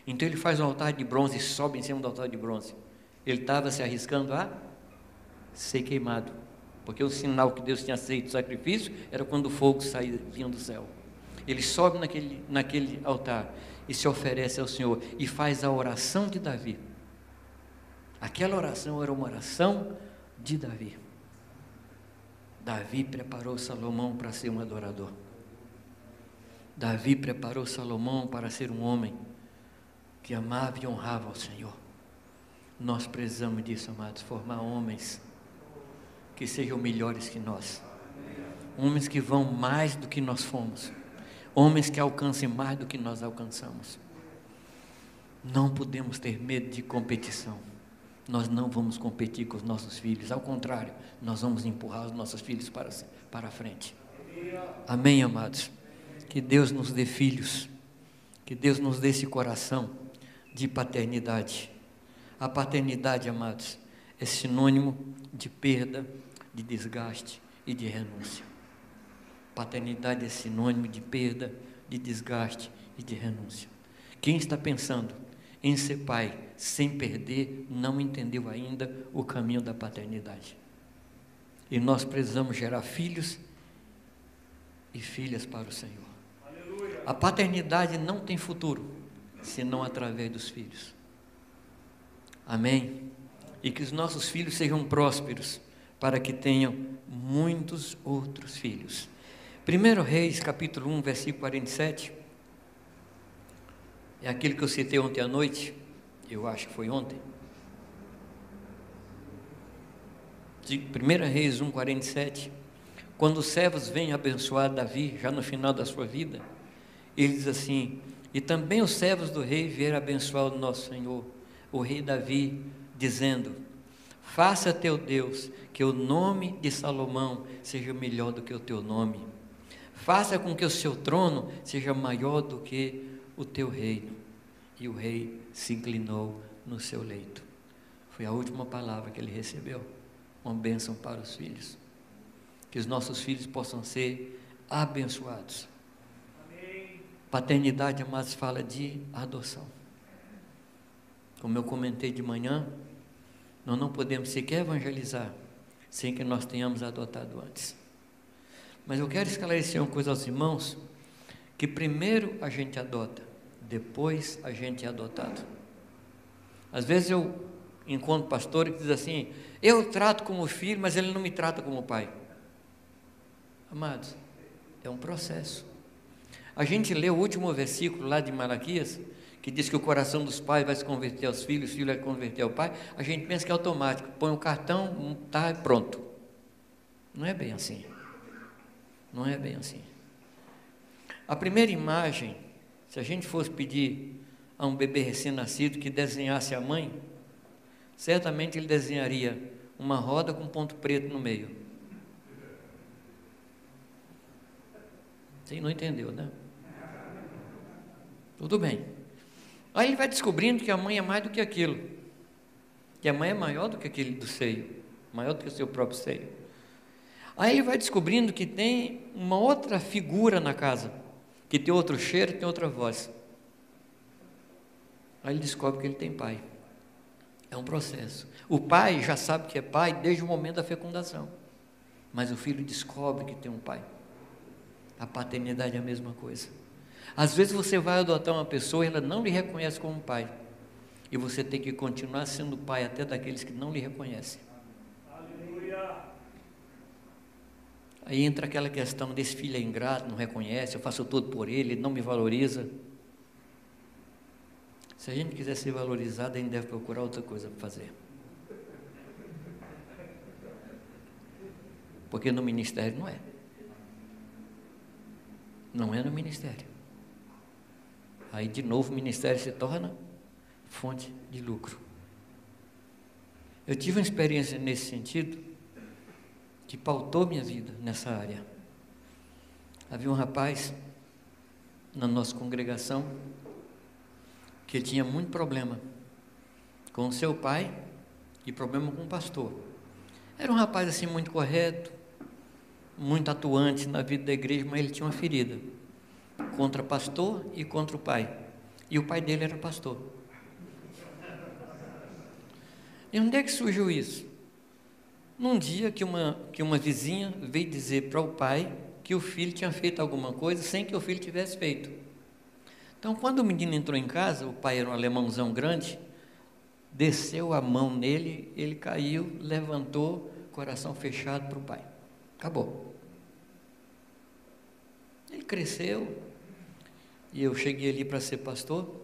B: Então ele faz um altar de bronze e sobe em cima do altar de bronze. Ele estava se arriscando a ser queimado, porque o sinal que Deus tinha aceito o sacrifício era quando o fogo vinha do céu. Ele sobe naquele altar e se oferece ao Senhor e faz a oração de Davi. Aquela oração era uma oração de Davi. Davi preparou Salomão para ser um adorador. Davi preparou Salomão para ser um homem que amava e honrava ao Senhor. Nós precisamos disso, amados, formar homens que sejam melhores que nós, homens que vão mais do que nós fomos, homens que alcancem mais do que nós alcançamos. Não podemos ter medo de competição. Nós não vamos competir com os nossos filhos, ao contrário, nós vamos empurrar os nossos filhos para a frente. Amém, amados? Que Deus nos dê filhos, que Deus nos dê esse coração de paternidade. A paternidade, amados, é sinônimo de perda, de desgaste e de renúncia. Paternidade é sinônimo de perda, de desgaste e de renúncia. Quem está pensando em ser pai sem perder, não entendeu ainda o caminho da paternidade. E nós precisamos gerar filhos e filhas para o Senhor. Aleluia. A paternidade não tem futuro, senão através dos filhos. Amém? E que os nossos filhos sejam prósperos, para que tenham muitos outros filhos. 1 Reis, capítulo 1, versículo 47, é aquele que eu citei ontem à noite, eu acho que foi ontem. 1 Reis 1, 47, quando os servos vêm abençoar Davi, já no final da sua vida, ele diz assim: e também os servos do rei vieram abençoar o nosso Senhor, o rei Davi, dizendo: faça teu Deus que o nome de Salomão seja melhor do que o teu nome, faça com que o seu trono seja maior do que o teu reino. E o rei se inclinou no seu leito. Foi a última palavra que ele recebeu, uma bênção para os filhos. Que os nossos filhos possam ser abençoados. Amém. Paternidade, amados, fala de adoção. Como eu comentei de manhã, nós não podemos sequer evangelizar sem que nós tenhamos adotado antes. Mas eu quero esclarecer uma coisa aos irmãos, que primeiro a gente adota, depois a gente é adotado. Às vezes eu encontro pastor que diz assim: eu trato como filho, mas ele não me trata como pai. Amados, é um processo. A gente lê o último versículo lá de Malaquias, que diz que o coração dos pais vai se converter aos filhos, o filho vai converter ao pai. A gente pensa que é automático, põe o cartão, tá pronto. Não é bem assim. Não é bem assim. A primeira imagem, se a gente fosse pedir a um bebê recém-nascido que desenhasse a mãe, certamente ele desenharia uma roda com ponto preto no meio. Você não entendeu, né? Tudo bem. Aí ele vai descobrindo que a mãe é mais do que aquilo, que a mãe é maior do que aquele do seio, maior do que o seu próprio seio. Aí ele vai descobrindo que tem uma outra figura na casa, que tem outro cheiro, tem outra voz. Aí ele descobre que ele tem pai. É um processo. O pai já sabe que é pai desde o momento da fecundação, mas o filho descobre que tem um pai. A paternidade é a mesma coisa. Às vezes você vai adotar uma pessoa e ela não lhe reconhece como pai, e você tem que continuar sendo pai até daqueles que não lhe reconhecem. Aleluia. Aí entra aquela questão desse filho é ingrato, não reconhece, eu faço tudo por ele, ele não me valoriza. Se a gente quiser ser valorizado, a gente deve procurar outra coisa para fazer. Porque no ministério não é. Não é no ministério. Aí de novo o ministério se torna fonte de lucro. Eu tive uma experiência nesse sentido que pautou minha vida nessa área. Havia um rapaz na nossa congregação que tinha muito problema com o seu pai e problema com o pastor. Era um rapaz assim muito correto, muito atuante na vida da igreja, mas ele tinha uma ferida contra pastor e contra o pai, e o pai dele era pastor. E onde é que surgiu isso? Num dia que uma vizinha veio dizer para o pai que o filho tinha feito alguma coisa sem que o filho tivesse feito. Então, quando o menino entrou em casa, o pai era um alemãozão grande, desceu a mão nele, ele caiu, levantou, coração fechado para o pai. Acabou. Ele cresceu, e eu cheguei ali para ser pastor,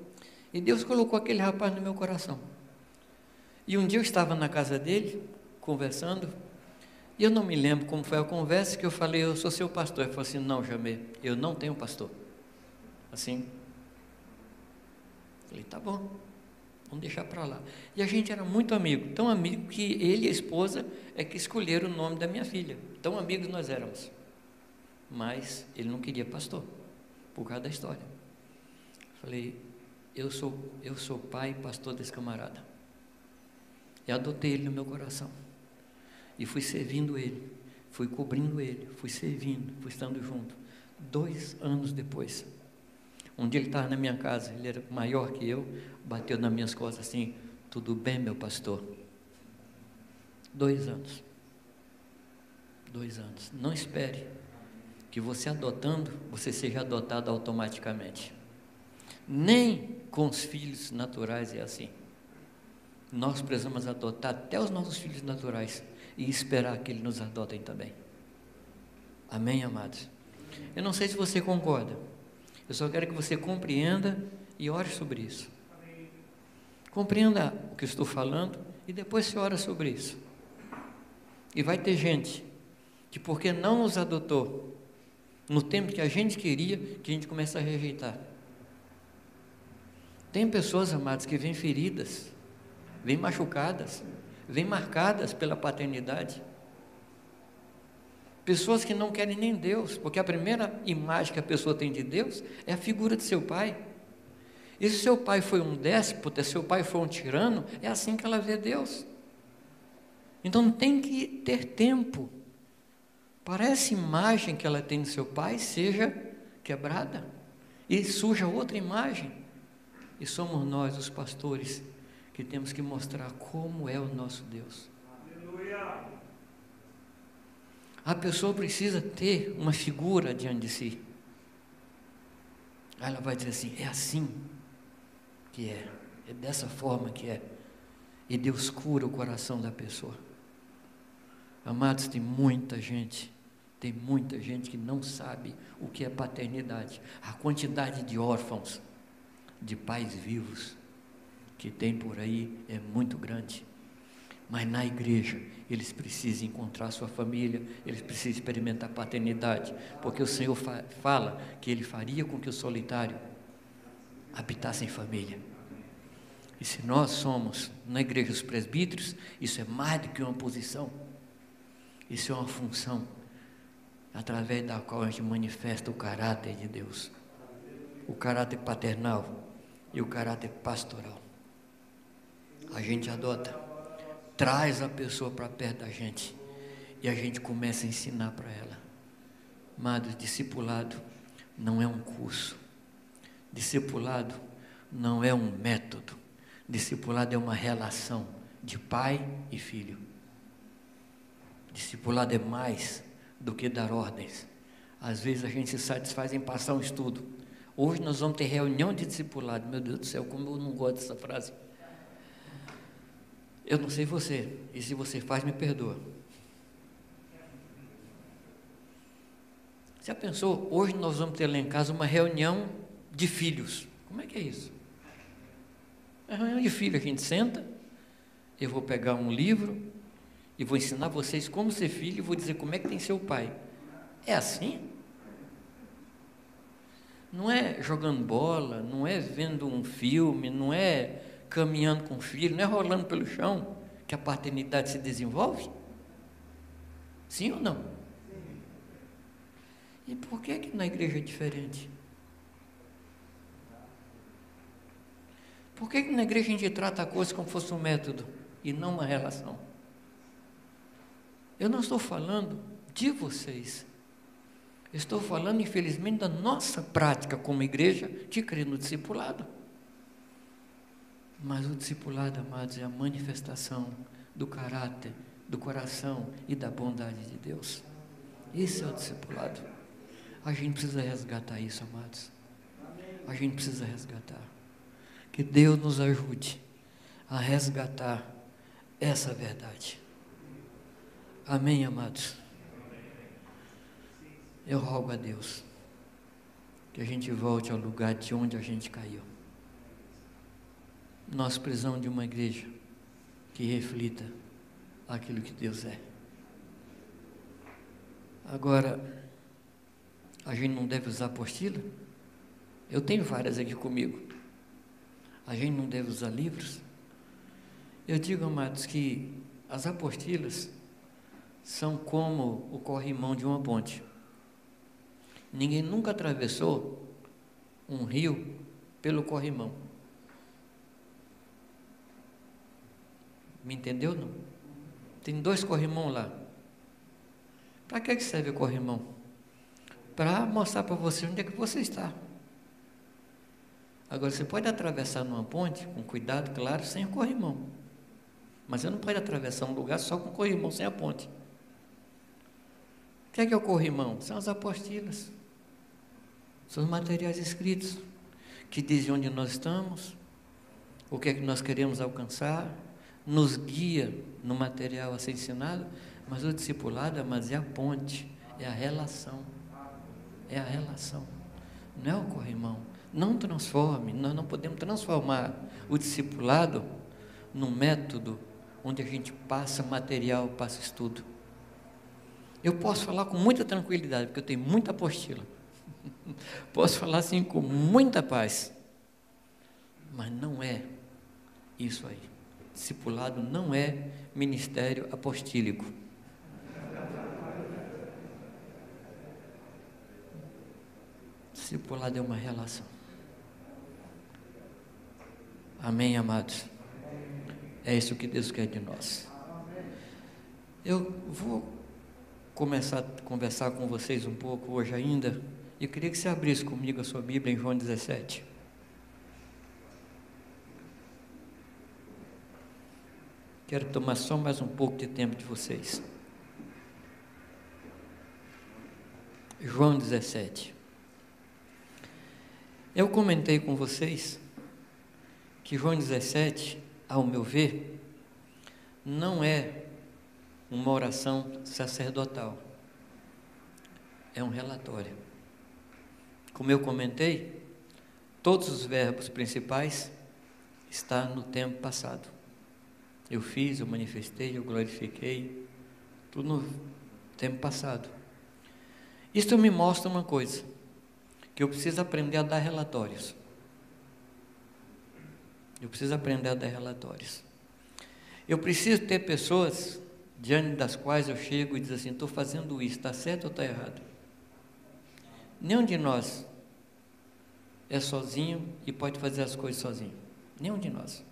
B: e Deus colocou aquele rapaz no meu coração. E um dia eu estava na casa dele, conversando, e eu não me lembro como foi a conversa, que eu falei: eu sou seu pastor. Ele falou assim: não, Jamê, eu não tenho pastor. Assim, falei: tá bom, vamos deixar para lá. E a gente era muito amigo, tão amigo que ele e a esposa é que escolheram o nome da minha filha. Tão amigos nós éramos. Mas ele não queria pastor, por causa da história. Falei: eu sou pai e pastor desse camarada. E adotei ele no meu coração. E fui servindo ele, fui cobrindo ele, fui servindo, fui estando junto. 2 anos depois, um dia ele estava na minha casa, ele era maior que eu, bateu nas minhas costas assim: tudo bem, meu pastor? 2 anos. 2 anos. Não espere que você adotando, você seja adotado automaticamente. Nem com os filhos naturais é assim. Nós precisamos adotar até os nossos filhos naturais e esperar que eles nos adotem também. Amém, amados? Eu não sei se você concorda. Eu só quero que você compreenda e ore sobre isso. Compreenda o que eu estou falando e depois você ora sobre isso. E vai ter gente que, porque não nos adotou no tempo que a gente queria, que a gente começa a rejeitar. Tem pessoas, amados, que vêm feridas, vêm machucadas, vêm marcadas pela paternidade. Pessoas que não querem nem Deus, porque a primeira imagem que a pessoa tem de Deus é a figura de seu pai. E se seu pai foi um déspota, se seu pai foi um tirano, é assim que ela vê Deus. Então tem que ter tempo para essa imagem que ela tem de seu pai seja quebrada e surja outra imagem. E somos nós, os pastores, que temos que mostrar como é o nosso Deus. Aleluia. A pessoa precisa ter uma figura diante de si. Aí ela vai dizer assim: é assim que é dessa forma que é. e Deus cura o coração da pessoa. Amados, tem muita gente que não sabe o que é paternidade. A quantidade de órfãos, de pais vivos, que tem por aí é muito grande. Mas na igreja, eles precisam encontrar sua família, eles precisam experimentar paternidade, porque o Senhor fala que Ele faria com que o solitário habitasse em família. E se nós somos, na igreja, os presbíteros, isso é mais do que uma posição, isso é uma função, através da qual a gente manifesta o caráter de Deus, o caráter paternal e o caráter pastoral. A gente adota, traz a pessoa para perto da gente e a gente começa a ensinar para ela. Amados, discipulado não é um curso, discipulado não é um método, discipulado é uma relação de pai e filho. Discipulado é mais do que dar ordens. Às vezes a gente se satisfaz em passar um estudo. Hoje nós vamos ter reunião de discipulado. Meu Deus do céu, como eu não gosto dessa frase. Eu não sei você, e se você faz, me perdoa. Já pensou? Hoje nós vamos ter lá em casa uma reunião de filhos. Como é que é isso? É reunião de filhos, a gente senta, eu vou pegar um livro e vou ensinar vocês como ser filho e vou dizer como é que tem que ser o pai. É assim? Não é jogando bola, não é vendo um filme, não é caminhando com o filho, não é rolando pelo chão que a paternidade se desenvolve? Sim ou não? E por que na igreja é diferente? Por que na igreja a gente trata a coisa como se fosse um método e não uma relação? Eu não estou falando de vocês. Eu estou falando, infelizmente, da nossa prática como igreja de crer no discipulado. Mas o discipulado, amados, é a manifestação do caráter, do coração e da bondade de Deus. Esse é o discipulado. A gente precisa resgatar isso, amados. A gente precisa resgatar. Que Deus nos ajude a resgatar essa verdade. Amém, amados? Eu rogo a Deus que a gente volte ao lugar de onde a gente caiu. Nós precisamos de uma igreja que reflita aquilo que Deus é. Agora, a gente não deve usar apostila? Eu tenho várias aqui comigo. A gente não deve usar livros? Eu digo, amados, que as apostilas são como o corrimão de uma ponte. Ninguém nunca atravessou um rio pelo corrimão. Me entendeu, não? Tem 2 corrimão lá. Para que serve o corrimão? Para mostrar para você onde é que você está. Agora, você pode atravessar numa ponte, com cuidado, claro, sem o corrimão. Mas você não pode atravessar um lugar só com o corrimão, sem a ponte. O que é o corrimão? São as apostilas. São os materiais escritos, que dizem onde nós estamos, o que é que nós queremos alcançar, nos guia no material a ser ensinado, mas o discipulado, mas é a ponte, é a relação. É a relação, não é o corrimão. Não transforme, nós não podemos transformar o discipulado num método onde a gente passa material, passa estudo. Eu posso falar com muita tranquilidade, porque eu tenho muita apostila. Posso falar assim com muita paz, mas não é isso aí. Discipulado não é ministério apostílico. Discipulado é uma relação. Amém, amados? É isso que Deus quer de nós. Eu vou começar a conversar com vocês um pouco hoje ainda. Eu queria que você abrisse comigo a sua Bíblia em João 17. Quero tomar só mais um pouco de tempo de vocês. João 17. Eu comentei com vocês que João 17, ao meu ver, não é uma oração sacerdotal, é um relatório. Como eu comentei, todos os verbos principais estão no tempo passado. Eu fiz, eu manifestei, eu glorifiquei, tudo no tempo passado. Isso me mostra uma coisa, que eu preciso aprender a dar relatórios. Eu preciso aprender a dar relatórios. Eu preciso ter pessoas diante das quais eu chego e diz assim: estou fazendo isso, está certo ou está errado? Nenhum de nós é sozinho e pode fazer as coisas sozinho. Nenhum de nós.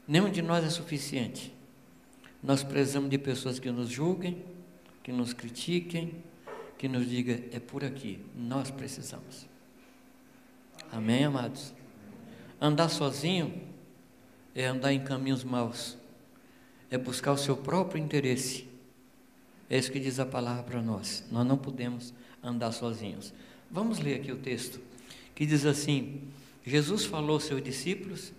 B: Nenhum de nós é suficiente. Nós precisamos de pessoas que nos julguem, que nos critiquem, que nos digam: é por aqui. Nós precisamos. Amém, amados? Andar sozinho é andar em caminhos maus, é buscar o seu próprio interesse. É isso que diz a palavra para nós. Nós não podemos andar sozinhos. Vamos ler aqui o texto, que diz assim: Jesus falou aos seus discípulos,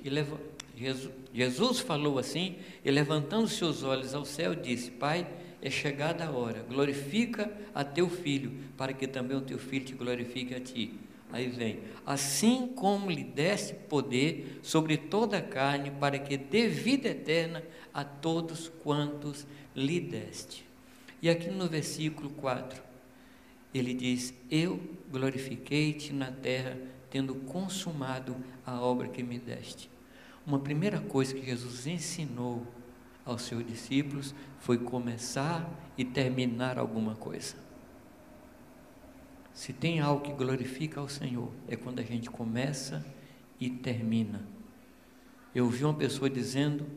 B: Jesus falou assim, e levantando seus olhos ao céu, disse: Pai, é chegada a hora, glorifica a teu Filho, para que também o teu Filho te glorifique a ti. Aí vem: assim como lhe deste poder sobre toda a carne, para que dê vida eterna a todos quantos lhe deste. E aqui no versículo 4, ele diz: eu glorifiquei-te na terra, tendo consumado a obra que me deste. Uma primeira coisa que Jesus ensinou aos seus discípulos foi começar e terminar alguma coisa. Se tem algo que glorifica ao Senhor, é quando a gente começa e termina. Eu vi uma pessoa dizendo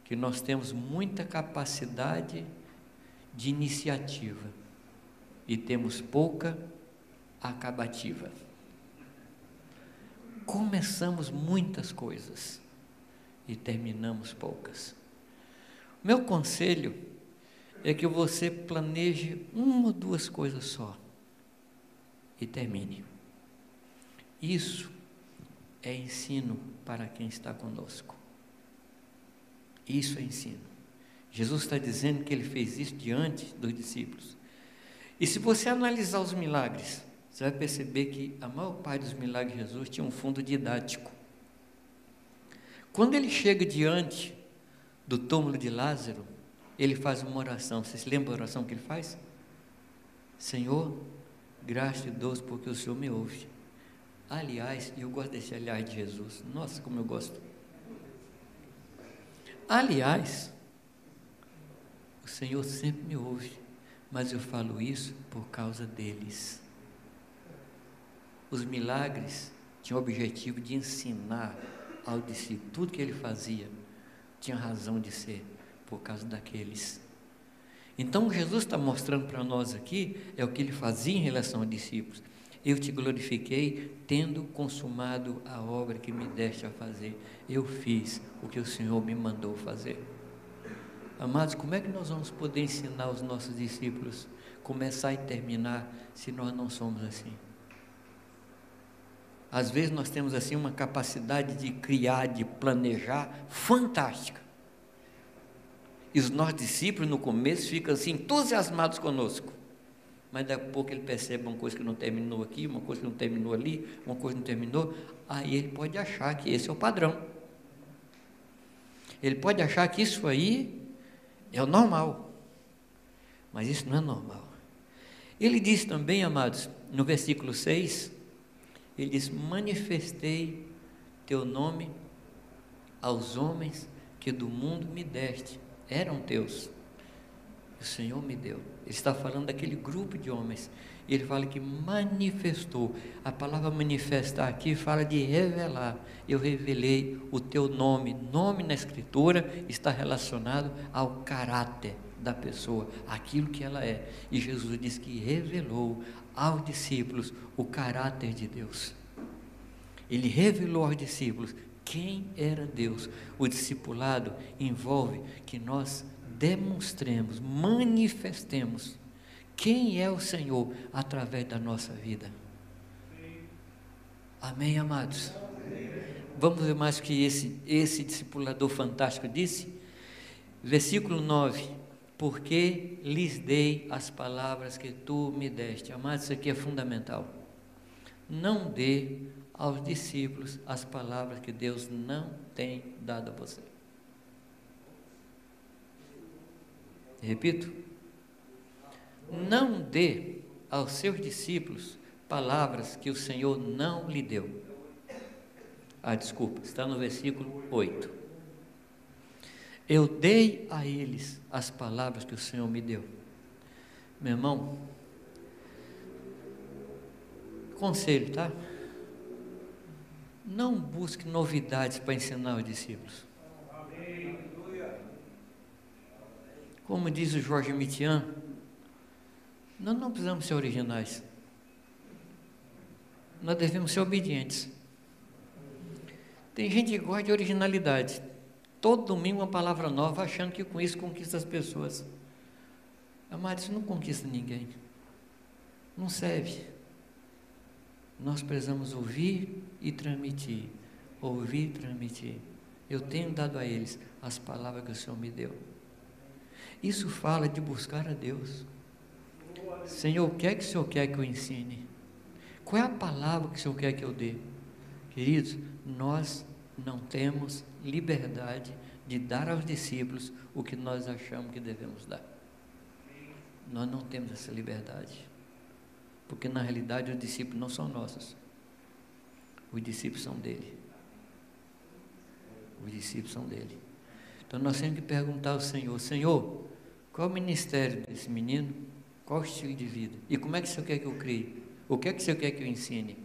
B: que nós temos muita capacidade de iniciativa e temos pouca acabativa. Começamos muitas coisas e terminamos poucas. Meu conselho é que você planeje uma ou duas coisas só e termine. Isso é ensino para quem está conosco. Isso é ensino. Jesus está dizendo que ele fez isso diante dos discípulos. E se você analisar os milagres, você vai perceber que a maior parte dos milagres de Jesus tinha um fundo didático. Quando ele chega diante do túmulo de Lázaro, ele faz uma oração. Você se lembra da oração que ele faz? Senhor, graça te dou porque o Senhor me ouve. Aliás, eu gosto desse aliás de Jesus. Nossa, como eu gosto. Aliás, o Senhor sempre me ouve, mas eu falo isso por causa deles. Os milagres tinham o objetivo de ensinar ao discípulo. Tudo que ele fazia tinha razão de ser por causa daqueles. Então Jesus está mostrando para nós aqui é o que ele fazia em relação aos discípulos. Eu te glorifiquei tendo consumado a obra que me deste a fazer. Eu fiz o que o Senhor me mandou fazer. Amados, como é que nós vamos poder ensinar os nossos discípulos começar e terminar se nós não somos assim? Às vezes nós temos assim uma capacidade de criar, de planejar fantástica. E os nossos discípulos no começo ficam assim entusiasmados conosco. Mas daqui a pouco ele percebe uma coisa que não terminou aqui, uma coisa que não terminou ali, uma coisa que não terminou. Aí ele pode achar que esse é o padrão. Ele pode achar que isso aí é o normal. Mas isso não é normal. Ele diz também, amados, no versículo 6, ele diz: manifestei teu nome aos homens que do mundo me deste. Eram teus, o Senhor me deu. Ele está falando daquele grupo de homens, e ele fala que manifestou. A palavra manifestar aqui fala de revelar. Eu revelei o teu nome. Nome na Escritura está relacionado ao caráter da pessoa, aquilo que ela é. E Jesus diz que revelou aos discípulos o caráter de Deus. Ele revelou aos discípulos quem era Deus. O discipulado envolve que nós demonstremos, manifestemos quem é o Senhor através da nossa vida. Amém, amados? Vamos ver mais o que esse discipulador fantástico disse. Versículo 9: porque lhes dei as palavras que tu me deste. Amados, isso aqui é fundamental. Não dê aos discípulos as palavras que Deus não tem dado a você. Repito, não dê aos seus discípulos palavras que o Senhor não lhe deu. Desculpa, está no versículo 8. Eu dei a eles as palavras que o Senhor me deu. Meu irmão, conselho, tá? Não busque novidades para ensinar os discípulos. Como diz o Jorge Mitian, nós não precisamos ser originais. Nós devemos ser obedientes. Tem gente que gosta de originalidade. Todo domingo uma palavra nova, achando que com isso conquista as pessoas. Amado, isso não conquista ninguém. Não serve. Nós precisamos ouvir e transmitir. Ouvir e transmitir. Eu tenho dado a eles as palavras que o Senhor me deu. Isso fala de buscar a Deus. Senhor, o que é que o Senhor quer que eu ensine? Qual é a palavra que o Senhor quer que eu dê? Queridos, nós não temos liberdade de dar aos discípulos o que nós achamos que devemos dar. Nós não temos essa liberdade. Porque na realidade os discípulos não são nossos. Os discípulos são dele. Os discípulos são dele. Então nós temos que perguntar ao Senhor: Senhor, qual é o ministério desse menino? Qual o estilo de vida? E como é que o Senhor quer que eu crie? O que é que o Senhor quer que eu ensine?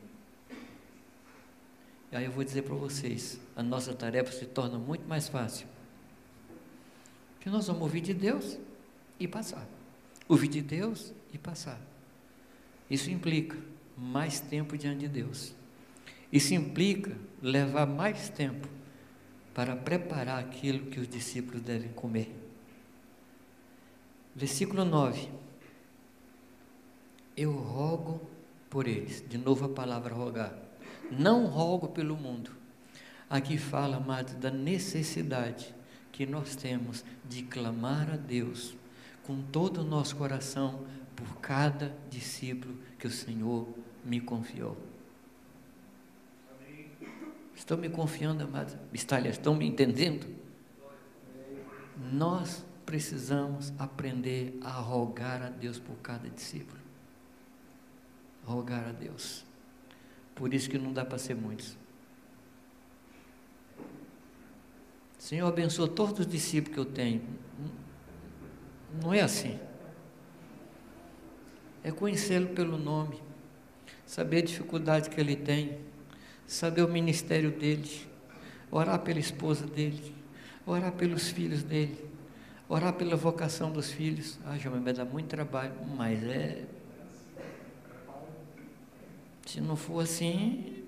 B: E aí eu vou dizer para vocês, a nossa tarefa se torna muito mais fácil. Porque nós vamos ouvir de Deus e passar. Ouvir de Deus e passar. Isso implica mais tempo diante de Deus. Isso implica levar mais tempo para preparar aquilo que os discípulos devem comer. Versículo 9. Eu rogo por eles. De novo a palavra rogar. Não rogo pelo mundo. Aqui fala, amado, da necessidade que nós temos de clamar a Deus com todo o nosso coração por cada discípulo que o Senhor me confiou. Estão me confiando, amados? Estão me entendendo? Nós precisamos aprender a rogar a Deus por cada discípulo. Rogar a Deus. Por isso que não dá para ser muitos. Senhor, abençoa todos os discípulos que eu tenho. Não é assim. É conhecê-lo pelo nome, saber a dificuldade que ele tem, saber o ministério dele, orar pela esposa dele, orar pelos filhos dele, orar pela vocação dos filhos. João, vai dar muito trabalho, mas se não for assim,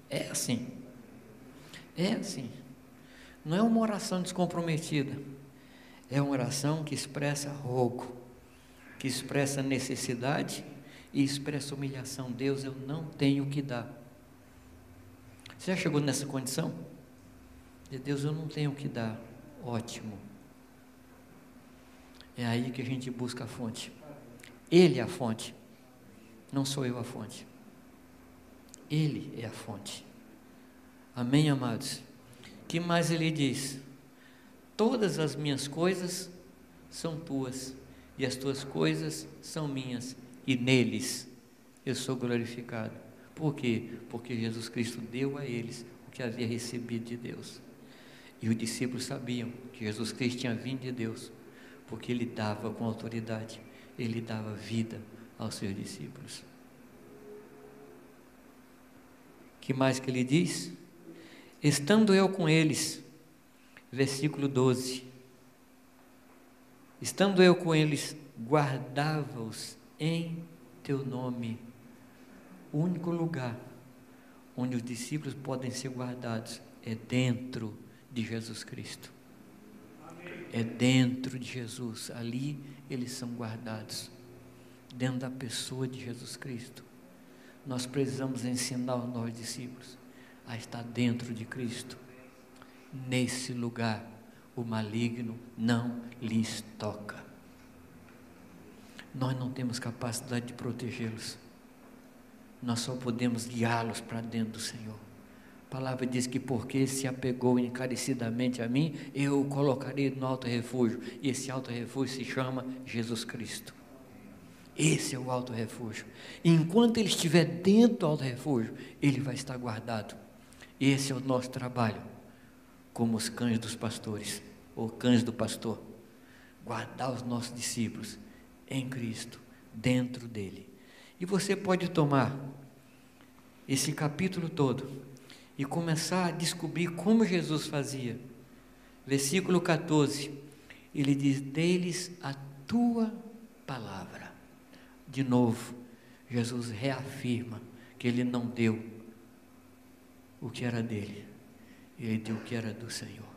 B: é assim. É assim. Não é uma oração descomprometida. É uma oração que expressa rogo, que expressa necessidade e expressa humilhação. Deus, eu não tenho o que dar. Você já chegou nessa condição? De Deus, eu não tenho o que dar. Ótimo. É aí que a gente busca a fonte. Ele é a fonte. Não sou eu a fonte. Ele é a fonte. Amém, amados? Que mais ele diz? Todas as minhas coisas são tuas, e as tuas coisas são minhas, e neles eu sou glorificado. Por quê? Porque Jesus Cristo deu a eles o que havia recebido de Deus. E os discípulos sabiam que Jesus Cristo tinha vindo de Deus, porque ele dava com autoridade, ele dava vida aos seus discípulos. Que mais que ele diz? Estando eu com eles, versículo 12, estando eu com eles, guardava-os em teu nome. O único lugar onde os discípulos podem ser guardados é dentro de Jesus Cristo. É dentro de Jesus, ali eles são guardados, dentro da pessoa de Jesus Cristo. Nós precisamos ensinar os nossos discípulos a estar dentro de Cristo, nesse lugar o maligno não lhes toca. Nós não temos capacidade de protegê-los. Nós só podemos guiá-los para dentro do Senhor. A palavra diz que porque se apegou encarecidamente a mim, eu o colocarei no alto refúgio. E esse alto refúgio se chama Jesus Cristo. Esse é o alto refúgio. Enquanto ele estiver dentro do alto refúgio, ele vai estar guardado. Esse é o nosso trabalho, como os cães dos pastores, ou cães do pastor. Guardar os nossos discípulos em Cristo, dentro dele. E você pode tomar esse capítulo todo e começar a descobrir como Jesus fazia. Versículo 14, ele diz: dê-lhes a tua palavra. De novo, Jesus reafirma que ele não deu o que era dele, ele deu o que era do Senhor.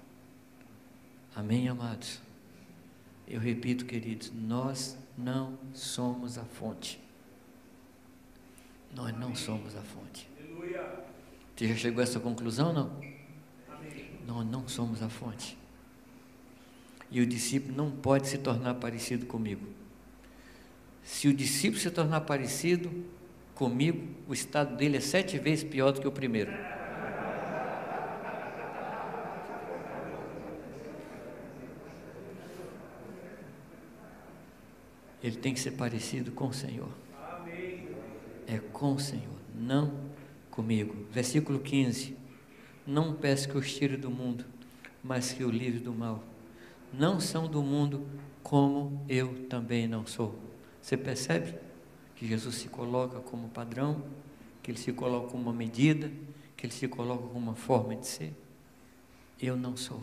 B: Amém, amados? Eu repito, queridos, nós não somos a fonte. Nós não somos a fonte. Você já chegou a essa conclusão, não? Nós não somos a fonte. E o discípulo não pode se tornar parecido comigo. Se o discípulo se tornar parecido comigo, o estado dele é 7 vezes pior do que o primeiro. Ele tem que ser parecido com o Senhor. É com o Senhor, não comigo. Versículo 15: não peço que os tire do mundo, mas que o livre do mal. Não são do mundo, como eu também não sou. Você percebe que Jesus se coloca como padrão, que ele se coloca como uma medida, que ele se coloca como uma forma de ser? Eu não sou.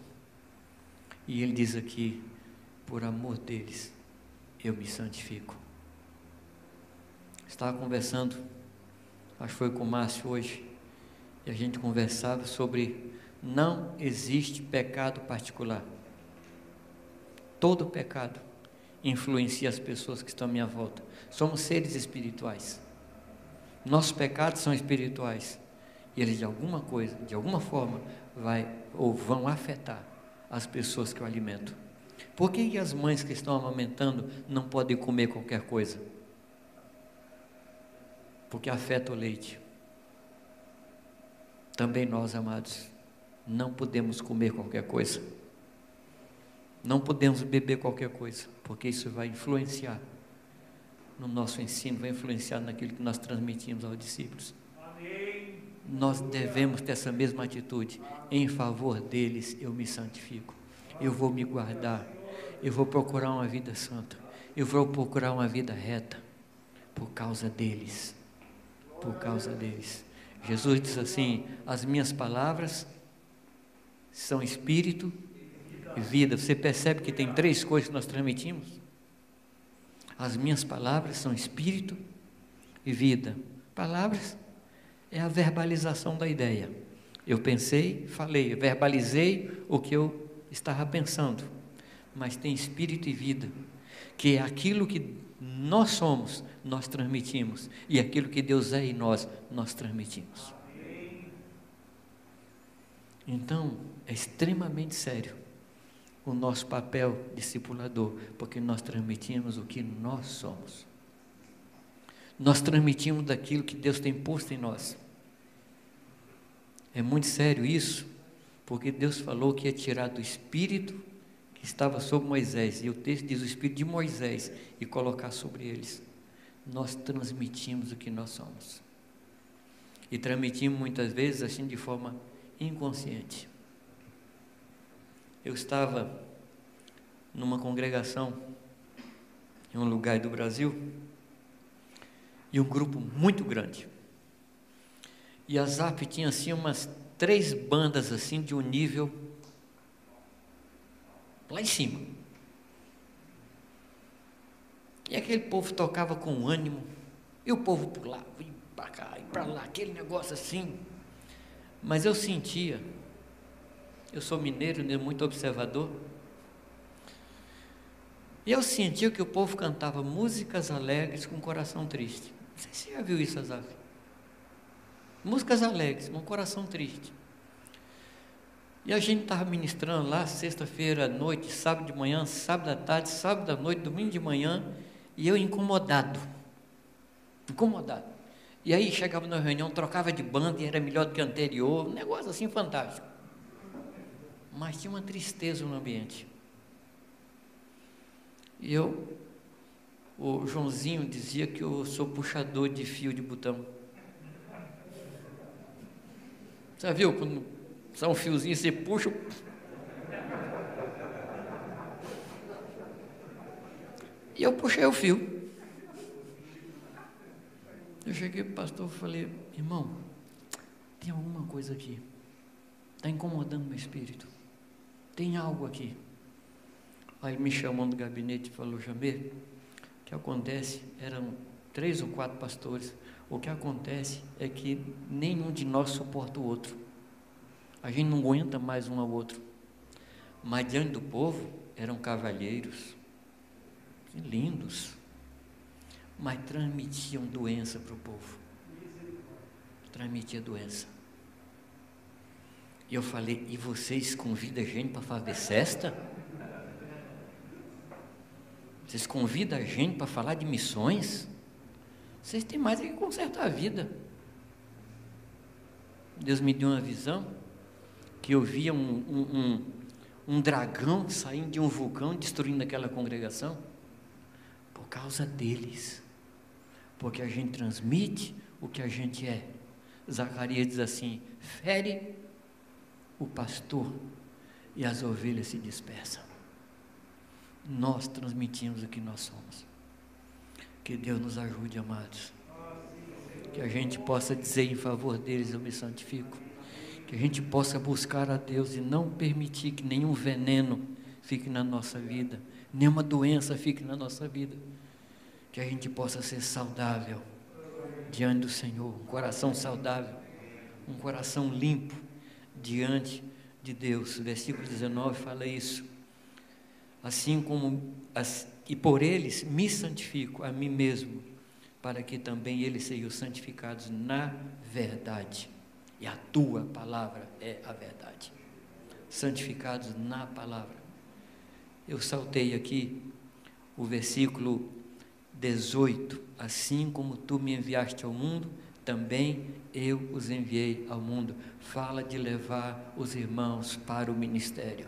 B: E ele diz aqui: por amor deles, eu me santifico. Estava conversando, acho que foi com o Márcio hoje, e a gente conversava sobre não existe pecado particular. Todo pecado influencia as pessoas que estão à minha volta. Somos seres espirituais. Nossos pecados são espirituais. E eles de alguma coisa, de alguma forma, vão afetar as pessoas que eu alimento. Por que as mães que estão amamentando não podem comer qualquer coisa? Porque afeta o leite. Também nós, amados, não podemos comer qualquer coisa. Não podemos beber qualquer coisa, porque isso vai influenciar no nosso ensino, vai influenciar naquilo que nós transmitimos aos discípulos. Amém. Nós devemos ter essa mesma atitude. Em favor deles eu me santifico. Eu vou me guardar. Eu vou procurar uma vida santa. Eu vou procurar uma vida reta. Por causa deles. Por causa deles. Jesus diz assim: as minhas palavras são espírito e vida. Você percebe que tem 3 coisas que nós transmitimos? As minhas palavras são espírito e vida. Palavras é a verbalização da ideia. Eu pensei, falei, verbalizei o que eu estava pensando. Mas tem espírito e vida, que é aquilo que nós somos, nós transmitimos, e aquilo que Deus é em nós, nós transmitimos. Então, é extremamente sério o nosso papel discipulador, porque nós transmitimos o que nós somos. Nós transmitimos daquilo que Deus tem posto em nós. É muito sério isso, porque Deus falou que ia tirar do espírito que estava sobre Moisés, e o texto diz o espírito de Moisés, e colocar sobre eles. Nós transmitimos o que nós somos. E transmitimos muitas vezes assim de forma inconsciente. Eu estava numa congregação em um lugar do Brasil, e um grupo muito grande, e a ZAP tinha assim umas 3 bandas assim de um nível lá em cima, e aquele povo tocava com ânimo, e o povo pulava, ia para cá, e para lá, aquele negócio assim. Mas eu sentia, eu sou mineiro, né, muito observador, e eu sentia que o povo cantava músicas alegres com o coração triste. Não sei se você já viu isso, Azaf. Músicas alegres, com o coração triste. E a gente estava ministrando lá, sexta-feira à noite, sábado de manhã, sábado à tarde, sábado à noite, domingo de manhã, e eu incomodado. E aí chegava na reunião, trocava de banda e era melhor do que a anterior, um negócio assim fantástico. Mas tinha uma tristeza no ambiente. E o Joãozinho dizia que eu sou puxador de fio de botão. Você viu quando são um fiozinho, você puxa. E eu puxei o fio. Eu cheguei para o pastor e falei: irmão, tem alguma coisa aqui, está incomodando meu espírito, tem algo aqui. Aí ele me chamou no gabinete e falou: Jamê, o que acontece, eram 3 ou 4 pastores, o que acontece é que nenhum de nós suporta o outro, a gente não aguenta mais um ao outro, mas diante do povo, eram cavalheiros, lindos, mas transmitiam doença para o povo, transmitia doença. E eu falei: e vocês convidam a gente para fazer festa? Vocês convidam a gente para falar de missões? Vocês têm mais que consertar a vida. Deus me deu uma visão, que eu via um dragão saindo de um vulcão, destruindo aquela congregação, por causa deles, porque a gente transmite o que a gente é. Zacarias diz assim: fere o pastor e as ovelhas se dispersam. Nós transmitimos o que nós somos. Que Deus nos ajude, amados, que a gente possa dizer em favor deles: eu me santifico, que a gente possa buscar a Deus e não permitir que nenhum veneno fique na nossa vida, nenhuma doença fique na nossa vida, que a gente possa ser saudável diante do Senhor, um coração saudável, um coração limpo diante de Deus. O versículo 19 fala isso: assim como e por eles me santifico a mim mesmo, para que também eles sejam santificados na verdade, e a tua palavra é a verdade. Santificados na palavra. Eu saltei aqui o versículo 18: assim como tu me enviaste ao mundo, também eu os enviei ao mundo. Fala de levar os irmãos para o ministério.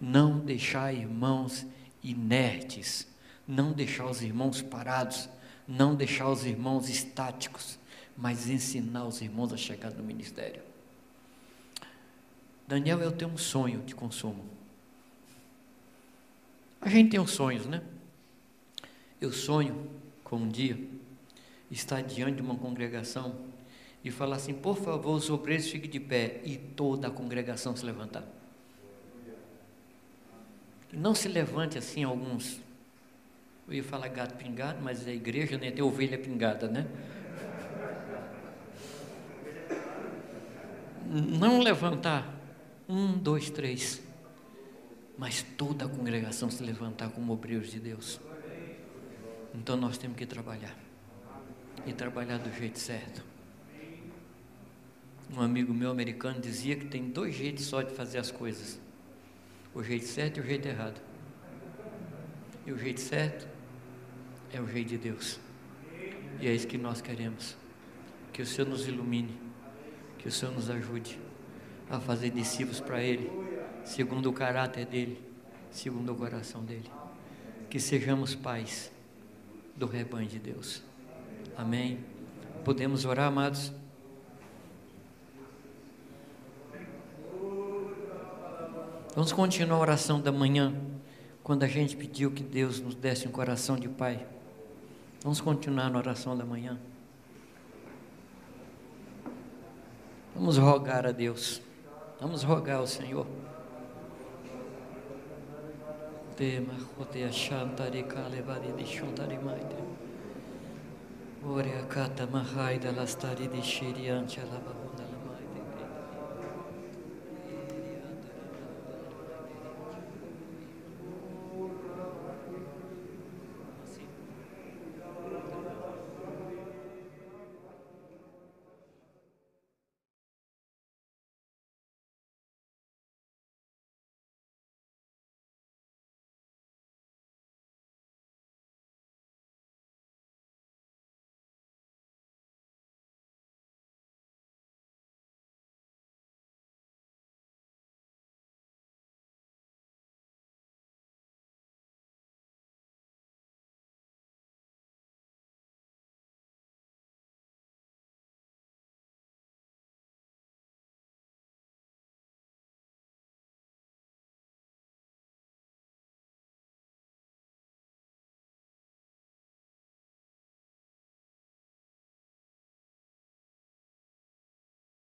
B: Não deixar irmãos inertes, não deixar os irmãos parados, não deixar os irmãos estáticos, mas ensinar os irmãos a chegar no ministério. Daniel, eu tenho um sonho de consumo. A gente tem uns sonhos, né? Eu sonho com um dia estar diante de uma congregação e falar assim: por favor, os obreiros fiquem de pé, e toda a congregação se levantar. E não se levante assim alguns, eu ia falar gato pingado, mas a igreja nem tem ovelha pingada, né? Não levantar 1, 2, 3, mas toda a congregação se levantar como obreiros de Deus. Então nós temos que trabalhar, e trabalhar do jeito certo. Um amigo meu americano dizia que tem 2 jeitos só de fazer as coisas: o jeito certo e o jeito errado. E o jeito certo é o jeito de Deus, e é isso que nós queremos. Que o Senhor nos ilumine, que o Senhor nos ajude a fazer discípulos para Ele, segundo o caráter dEle, segundo o coração dEle. Que sejamos pais do rebanho de Deus. Amém? Podemos orar, amados? Vamos continuar a oração da manhã, quando a gente pediu que Deus nos desse um coração de pai. Vamos continuar na oração da manhã. Vamos rogar a Deus, vamos rogar ao Senhor. Tema rotea shantari kalevare de shantari maite. Ore akata mahai da lastari de shiriante alababunda.